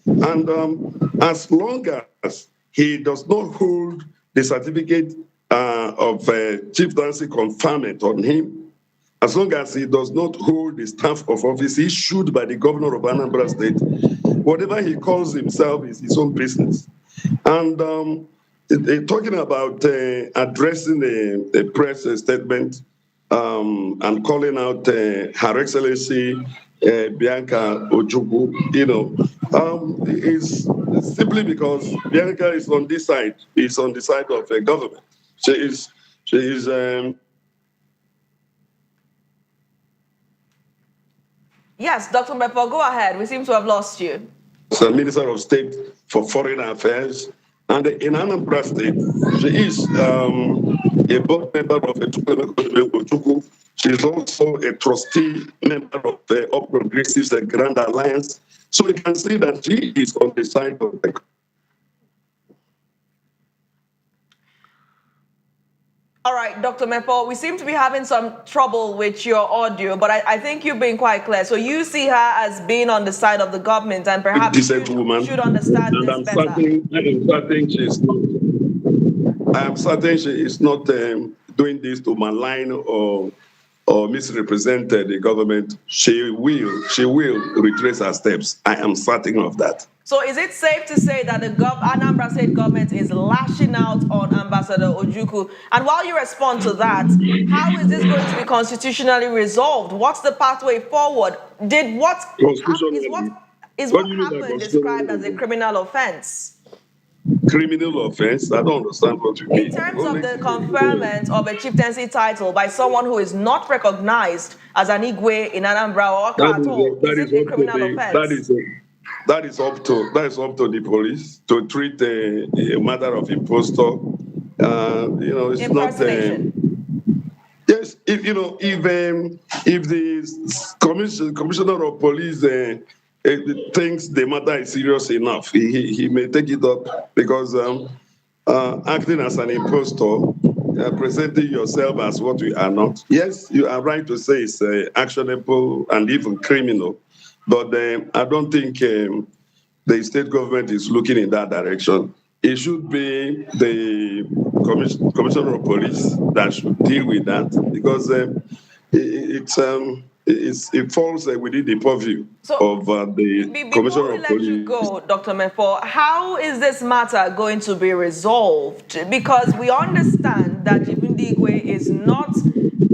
And as long as he does not hold the certificate of chieftaincy conferment on him, as long as he does not hold the staff of office issued by the governor of Anambra State, whatever he calls himself is his own business. And talking about addressing a press statement and calling out Her Excellency Bianca Ojukwu, is simply because Bianca is on this side. Is on the side of the government. She is. Yes, Dr. Mefor, go ahead. We seem to have lost you. Minister of State for Foreign Affairs. And in Anambra State, she is a board member of the Chieftaincy Ojukwu. She is also a trustee member of the Up Progressives Grand Alliance. So we can see that she is on the side of the. All right, Dr. Mefor, we seem to be having some trouble with your audio, but I think you've been quite clear. So you see her as being on the side of the government and perhaps should understand this better. I am certain she is not doing this to malign or misrepresent the government. She will retrace her steps. I am certain of that. So is it safe to say that the Anambra State Government is lashing out on Ambassador Ojukwu? And while you respond to that, how is this going to be constitutionally resolved? What's the pathway forward? Is what happened described as a criminal offense? Criminal offense? I don't understand what you mean. In terms of the conferment of a chieftaincy title by someone who is not recognized as an Igwe in Anambra or Awka at all, is it a criminal offense? That is up to the police to treat a matter of impostor. It's not. Yes, if the commissioner of police thinks the matter is serious enough, he may take it up because acting as an impostor, presenting yourself as what you are not. Yes, you are right to say it's actionable and even criminal. But I don't think the state government is looking in that direction. It should be the commissioner of police that should deal with that because it falls within the purview of the commissioner of police. Before we let you go, Dr. Mefor, how is this matter going to be resolved? Because we understand that Chief Ndigwe is not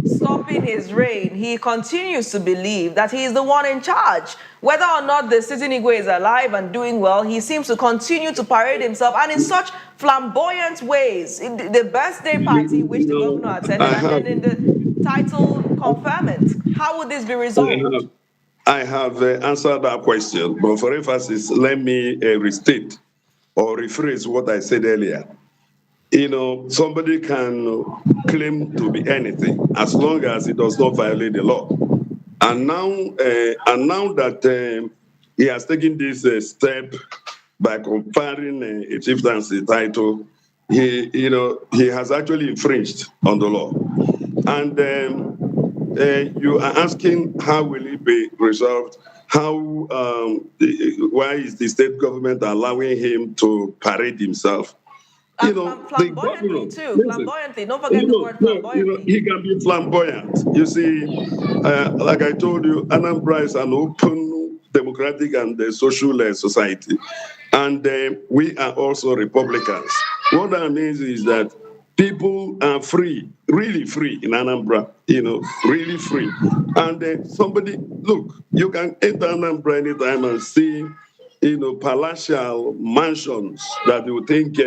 stopping his reign. He continues to believe that he is the one in charge. Whether or not the sitting Igwe is alive and doing well, he seems to continue to parade himself and in such flamboyant ways. In the birthday party which the governor attended and then in the title conferment. How would this be resolved? I have answered that question, but for emphasis, let me restate or rephrase what I said earlier. Somebody can claim to be anything as long as it does not violate the law. And now that he has taken this step by conferring a chieftaincy title, he has actually infringed on the law. And you are asking how will it be resolved? Why is the state government allowing him to parade himself? Flamboyantly too. Flamboyantly. Don't forget the word flamboyantly. He can be flamboyant. You see, like I told you, Anambra is an open, democratic, and social society. And we are also Republicans. What that means is that people are free, really free in Anambra, really free. And look, you can enter Anambra anytime and see, palatial mansions that you think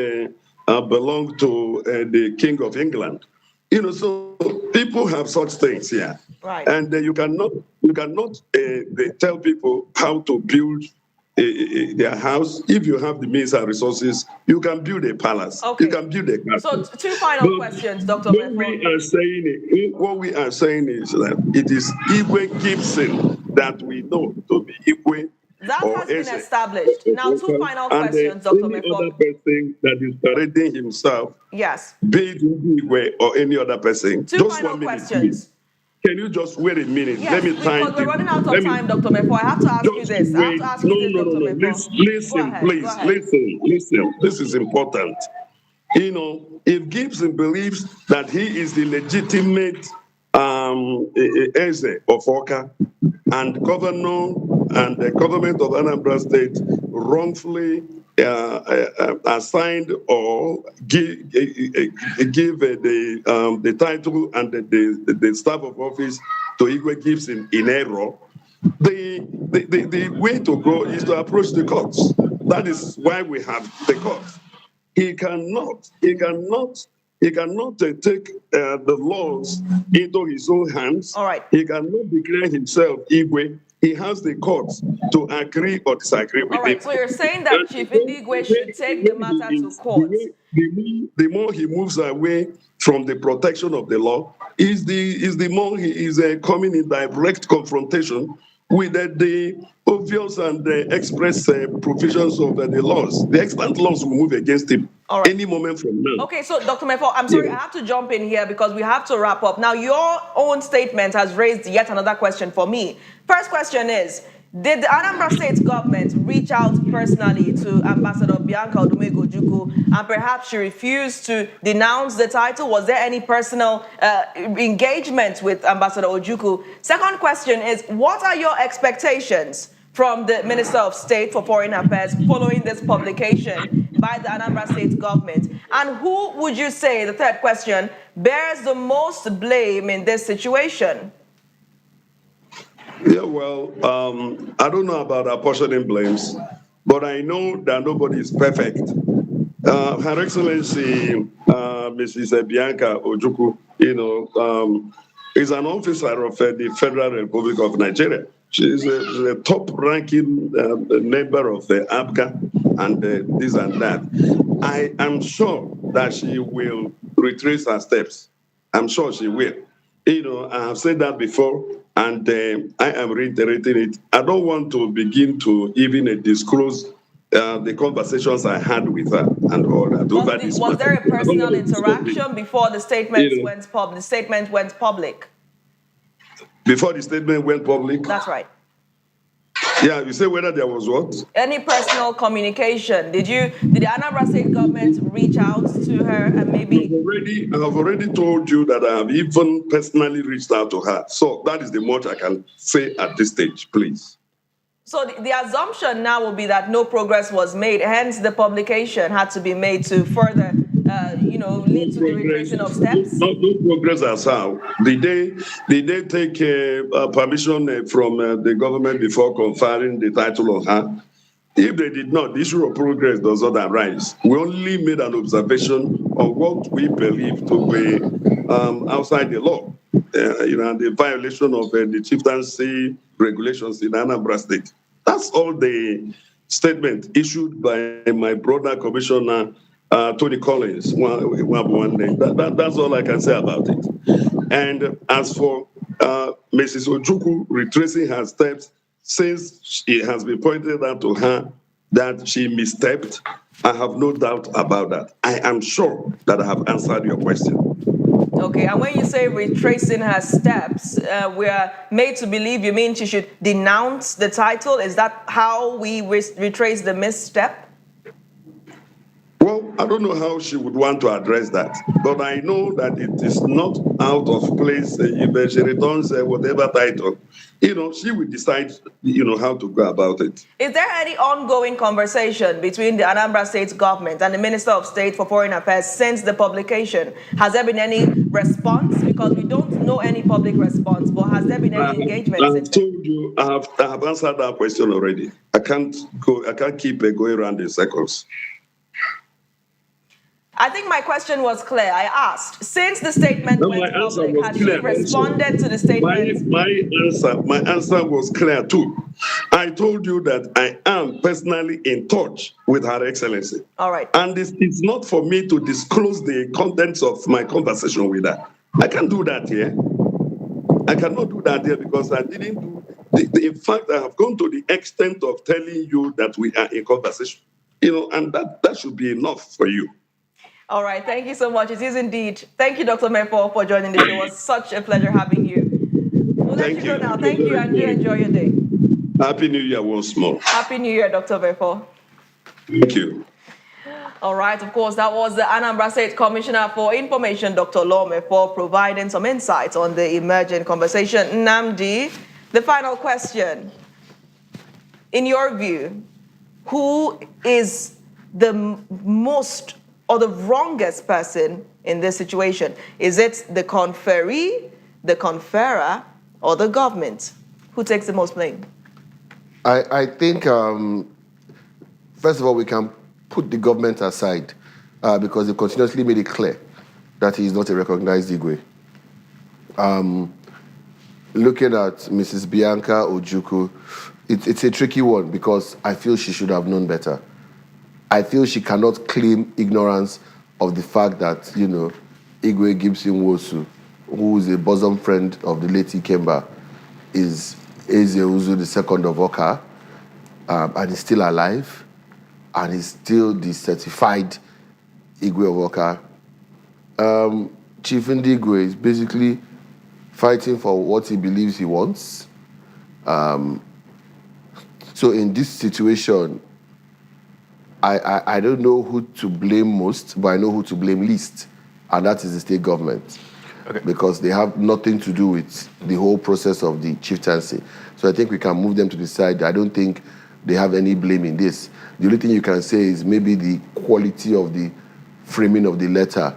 belong to the King of England. So people have such things here. Right. And you cannot tell people how to build their house. If you have the means and resources, you can build a palace. Okay. You can build a castle. So two final questions, Dr. Mefor. What we are saying is that it is Igwe Gibson that we know to be Igwe. That has been established. Now, two final questions, Dr. Mefor. Any other person that is parading himself, yes, be it Igwe or any other person. Two just final 1 minute, questions. Please. Can you just wait a minute? Yes, let me because we're running out of time, Dr. Mefor. I have to ask you this. I have to ask you this, Dr. Mefor. Listen, please. Listen. This is important. If Gibson believes that he is the legitimate Eze of Awka, and governor and the government of Anambra State wrongfully assigned or give the title and the staff of office to Igwe Gibson in error, the way to go is to approach the courts. That is why we have the courts. He cannot take the laws into his own hands. All right. He cannot declare himself Igwe. He has the courts to agree or disagree with him. All right, so you're saying that Chief Ndigwe should take the matter to court. The more he moves away from the protection of the law, is the more he is coming in direct confrontation with the obvious and the express provisions of the laws. The extant laws will move against him any moment from now. Okay, so Dr. Mefor, I'm sorry, I have to jump in here because we have to wrap up. Now, your own statement has raised yet another question for me. First question is, did the Anambra State Government reach out personally to Ambassador Bianca Odumegwu-Ojukwu and perhaps she refused to denounce the title? Was there any personal engagement with Ambassador Ojukwu? Second question is, what are your expectations from the Minister of State for Foreign Affairs following this publication by the Anambra State Government? And who would you say, the third question, bears the most blame in this situation? Yeah, well, I don't know about apportioning blames, but I know that nobody is perfect. Her Excellency, Mrs. Bianca Ojukwu, is an officer of the Federal Republic of Nigeria. She's a top-ranking member of the ABGA and this and that. I am sure that she will retrace her steps. I'm sure she will. I have said that before, and I am reiterating it. I don't want to begin to even disclose the conversations I had with her and all that. Was there a personal interaction before the statement went public? The statement went public. Before the statement went public? That's right. Yeah, you say whether there was what? Any personal communication? Did the Anambra State Government reach out to her and maybe? I have already told you that I have even personally reached out to her. So that is the much I can say at this stage, please. So the assumption now will be that no progress was made, hence the publication had to be made to further, lead to the retracing of steps? No progress as how. Did they take permission from the government before conferring the title on her? If they did not, the issue of progress does not arise. We only made an observation on what we believe to be outside the law, and the violation of the chieftaincy regulations in Anambra State. That's all the statement issued by my brother Commissioner Tony Collins. That's all I can say about it. And as for Mrs. Ojukwu retracing her steps, since it has been pointed out to her that she misstepped, I have no doubt about that. I am sure that I have answered your question. Okay, and when you say retracing her steps, we are made to believe you mean she should denounce the title? Is that how we retrace the misstep? Well, I don't know how she would want to address that, but I know that it is not out of place if she returns whatever title. She will decide, how to go about it. Is there any ongoing conversation between the Anambra State Government and the Minister of State for Foreign Affairs since the publication? Has there been any response? Because we don't know any public response, but has there been any engagement? I have told you, I have answered that question already. I can't keep going around in circles. I think my question was clear. I asked, since the statement No, went my answer public, was has clear she responded also. to the statement? My answer was clear too. I told you that I am personally in touch with Her Excellency. All right. And it's not for me to disclose the contents of my conversation with her. I can't do that here. I cannot do that here because I didn't do. In fact, I have gone to the extent of telling you that we are in conversation. And that should be enough for you. All right, thank you so much. It is indeed. Thank you, Dr. Mefor, for joining the show. It was such a pleasure having you. We'll let you go now. Thank you, and you enjoy your day. Happy New Year once more. Happy New Year, Dr. Mefor. Thank you. All right, of course, that was the Anambra State Commissioner for Information, Dr. Mefor, providing some insights on the emerging conversation. Nnamdi, the final question. In your view, who is the most or the wrongest person in this situation? Is it the conferee, the conferrer, or the government? Who takes the most blame? I think, first of all, we can put the government aside because they continuously made it clear that he is not a recognized Igwe. Looking at Mrs. Bianca Ojukwu, it's a tricky one because I feel she should have known better. I feel she cannot claim ignorance of the fact that, Igwe Gibson Nwosu, who is a bosom friend of the late Ikemba, is Eze Uzu II of Awka, and is still alive, and is still the certified Igwe of Awka. Chief Ndigwe is basically fighting for what he believes he wants. So in this situation, I don't know who to blame most, but I know who to blame least, and that is the state government. Okay. Because they have nothing to do with the whole process of the chieftaincy. So I think we can move them to the side. I don't think they have any blame in this. The only thing you can say is maybe the quality of the framing of the letter,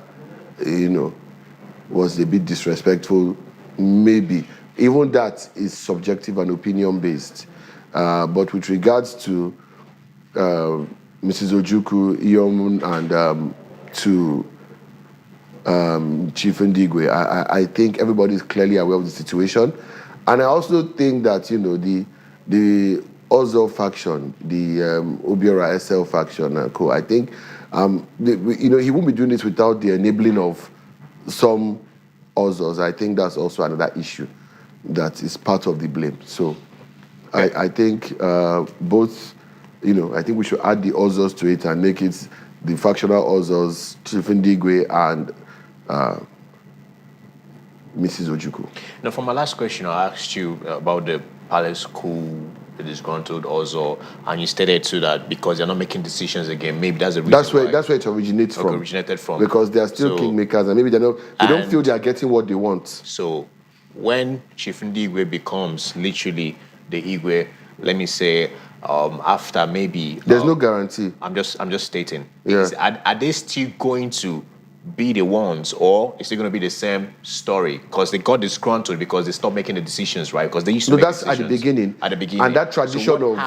was a bit disrespectful, maybe. Even that is subjective and opinion-based. But with regards to Mrs. Ojukwu, Iyom, and to Chief Ndigwe, I think everybody is clearly aware of the situation. And I also think that, the Ozo faction, the Obiora SL faction, I think, he won't be doing this without the enabling of some Ozos. I think that's also another issue that is part of the blame. So I think both, I think we should add the Ozos to it and make it the factional Ozos, Chief Ndigwe, and Mrs. Ojukwu. Now, for my last question, I asked you about the palace coup, the disgruntled Ozo, and you stated too that because they're not making decisions again, maybe that's the reason. That's where it originates from. Originated from. Because they are still kingmakers, and maybe they don't feel they are getting what they want. So, when Chief Ndigwe becomes literally the Igwe, let me say, after maybe there's no guarantee. I'm just stating. Yeah. Are they still going to be the ones, or is it going to be the same story? Because they got disgruntled because they stopped making the decisions, right? Because they used to make decisions. At the beginning. At the beginning. And that tradition of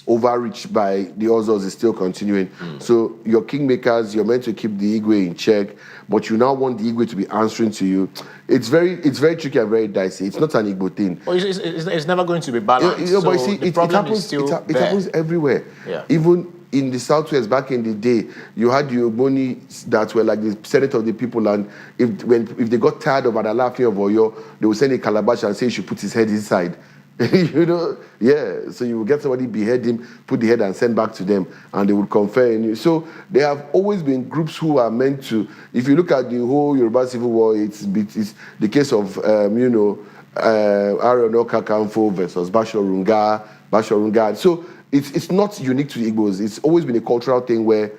overreach by the Ozos is still continuing. So your kingmakers, you're meant to keep the Igwe in check, but you now want the Igwe to be answering to you. It's very tricky and very dicey. It's not an Igbo thing. Well, it's never going to be balanced. But you see, it happens everywhere. Yeah. Even in the Southwest, back in the day, you had the Ogboni that were like the Senate of the people, and if they got tired of Adalafi of Oyo, they would send a calabash and say you should put his head inside. So you would get somebody, behead him, put the head and send back to them, and they would confer in you. So there have always been groups who are meant to, if you look at the whole Yoruba Civil War, it's the case of, Arion Okakamfo versus Bashorunga. So it's not unique to the Igbos. It's always been a cultural thing where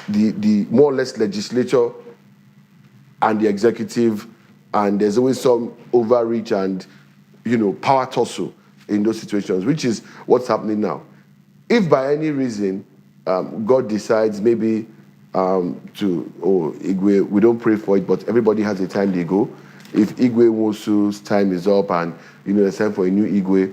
the more or less legislature and the executive, and there's always some overreach and, power tussle in those situations, which is what's happening now. If by any reason God decides maybe Igwe, we don't pray for it, but everybody has a time they go. If Igwe Nwosu's time is up and, it's time for a new Igwe,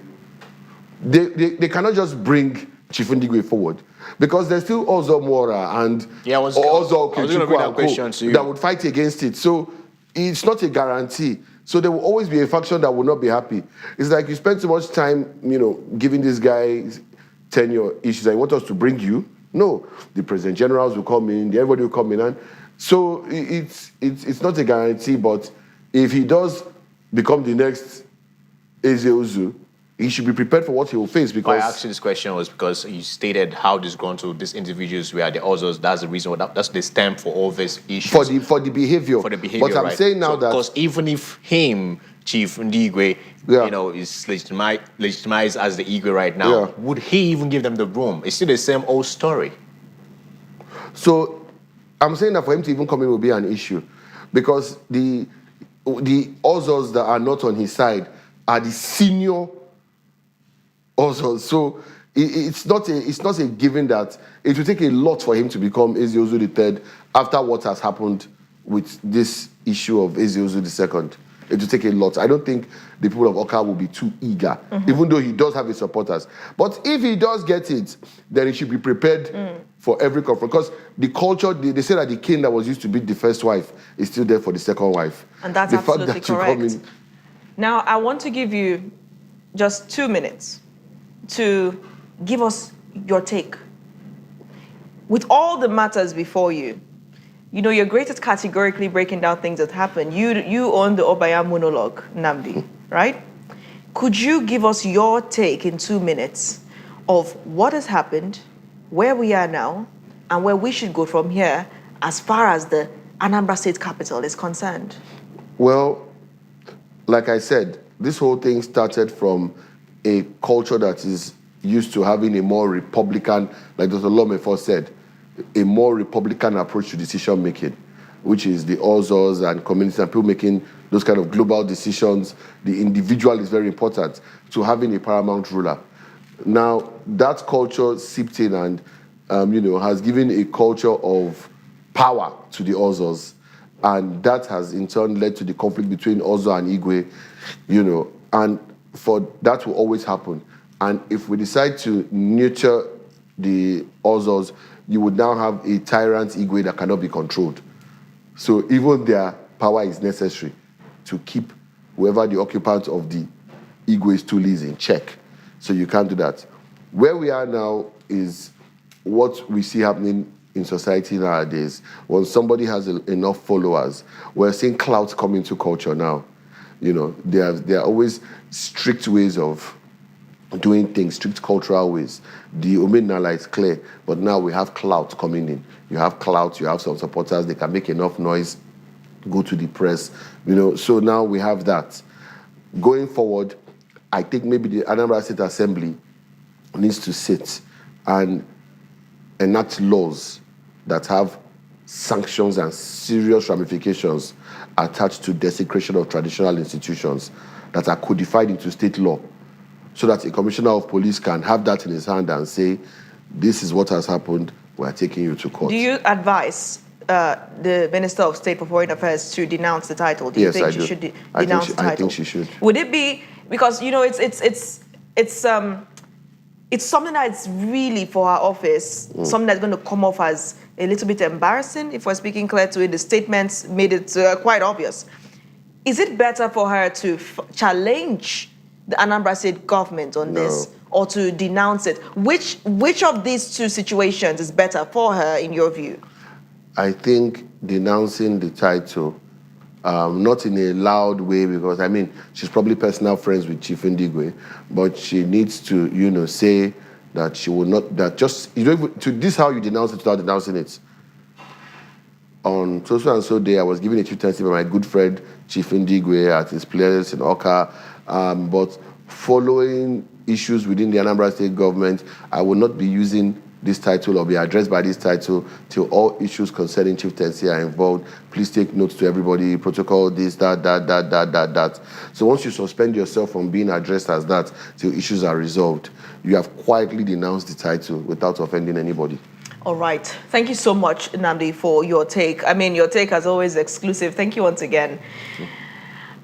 they cannot just bring Chief Ndigwe forward. Because there's still Ozo Mora and Ozo Okechukwu that would fight against it. So it's not a guarantee. So there will always be a faction that will not be happy. It's like you spend so much time, giving this guy tenure issues. I want us to bring you. No, the president generals will come in, everybody will come in. And so it's not a guarantee, but if he does become the next Eze Uzu, he should be prepared for what he will face. Because I asked you this question was because you stated how this gone to these individuals where the others. That's the reason. That's the stem for all these issues. For the behavior. For the behavior. But I'm saying now that because even if him, Chief Ndigwe, is legitimized as the Igwe right now, would he even give them the room? It's still the same old story. So I'm saying that for him to even come in will be an issue, because the others that are not on his side are the senior also. So it's not a given that it will take a lot for him to become Eze Uzu III after what has happened with this issue of Eze Uzu II. It will take a lot. I don't think the people of Awka will be too eager, even though he does have his supporters. But if he does get it, then he should be prepared for every conference. Because the culture, they say that the king that was used to beat the first wife is still there for the second wife. And that's absolutely correct. Now, I want to give you just 2 minutes to give us your take. With all the matters before you, you're great at categorically breaking down things that happen. You own the Obaya monologue, Nnamdi, right? Could you give us your take in 2 minutes of what has happened, where we are now, and where we should go from here as far as the Anambra State capital is concerned? Well, like I said, this whole thing started from a culture that is used to having a more Republican, like Dr. Mefor said, a more Republican approach to decision making, which is the Ozos and communities and people making those kind of global decisions. The individual is very important to having a paramount ruler. Now, that culture seeped in and, has given a culture of power to the Ozos. And that has in turn led to the conflict between Ozo and Igwe, and for that will always happen. And if we decide to nurture the Ozos, you would now have a tyrant Igwe that cannot be controlled. So even their power is necessary to keep whoever the occupant of the Igwe stool is in check. So you can't do that. Where we are now is what we see happening in society nowadays. When somebody has enough followers, we're seeing clout come into culture now. There are always strict ways of doing things, strict cultural ways. The Omenala is clear, but now we have clout coming in. You have clout, you have some supporters, they can make enough noise, go to the press, so now we have that. Going forward, I think maybe the Anambra State Assembly needs to sit and enact laws that have sanctions and serious ramifications attached to desecration of traditional institutions that are codified into state law, so that a commissioner of police can have that in his hand and say, this is what has happened, we are taking you to court. Do you advise the Minister of State for Foreign Affairs to denounce the title? Do you think she should denounce the title? I think she should. Would it be, because, it's something that's really for her office, something that's going to come off as a little bit embarrassing, if we're speaking clear to it. The statements made it quite obvious. Is it better for her to challenge the Anambra State government on this, or to denounce it? Which of these two situations is better for her, in your view? I think denouncing the title, not in a loud way, because, she's probably personal friends with Chief Ndigwe, but she needs to, say that she will not, that just, this is how you denounce it without denouncing it. On so-and-so day, I was giving a chieftaincy by my good friend, Chief Ndigwe, at his place in Awka. But following issues within the Anambra State Government, I will not be using this title or be addressed by this title till all issues concerning chieftaincy are involved. Please take notes to everybody, protocol, this, that. So once you suspend yourself from being addressed as that till issues are resolved, you have quietly denounced the title without offending anybody. All right. Thank you so much, Nnamdi, for your take. Your take as always exclusive. Thank you once again.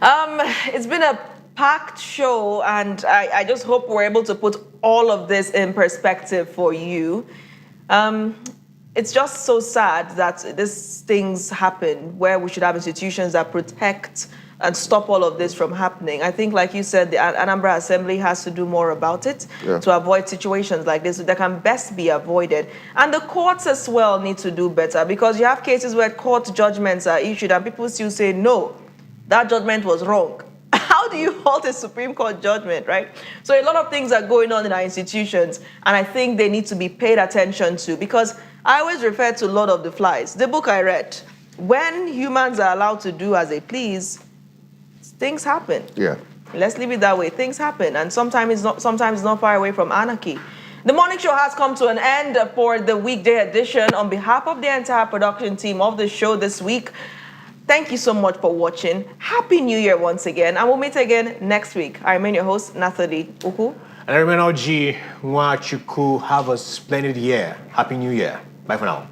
It's been a packed show, and I just hope we're able to put all of this in perspective for you. It's just so sad that these things happen where we should have institutions that protect and stop all of this from happening. I think, like you said, the Anambra Assembly has to do more about it to avoid situations like this that can best be avoided. And the courts as well need to do better, because you have cases where court judgments are issued and people still say, no, that judgment was wrong. How do you halt a Supreme Court judgment, right? So a lot of things are going on in our institutions, and I think they need to be paid attention to, because I always refer to Lord of the Flies, the book I read. When humans are allowed to do as they please, things happen. Yeah. Let's leave it that way. Things happen, and sometimes it's not far away from anarchy. The morning show has come to an end for the weekday edition. On behalf of the entire production team of the show this week, thank you so much for watching. Happy New Year once again, and we'll meet again next week. I remain your host, Nathali Uku. And I remain OG Nwachukwu. Have a splendid year. Happy New Year. Bye for now.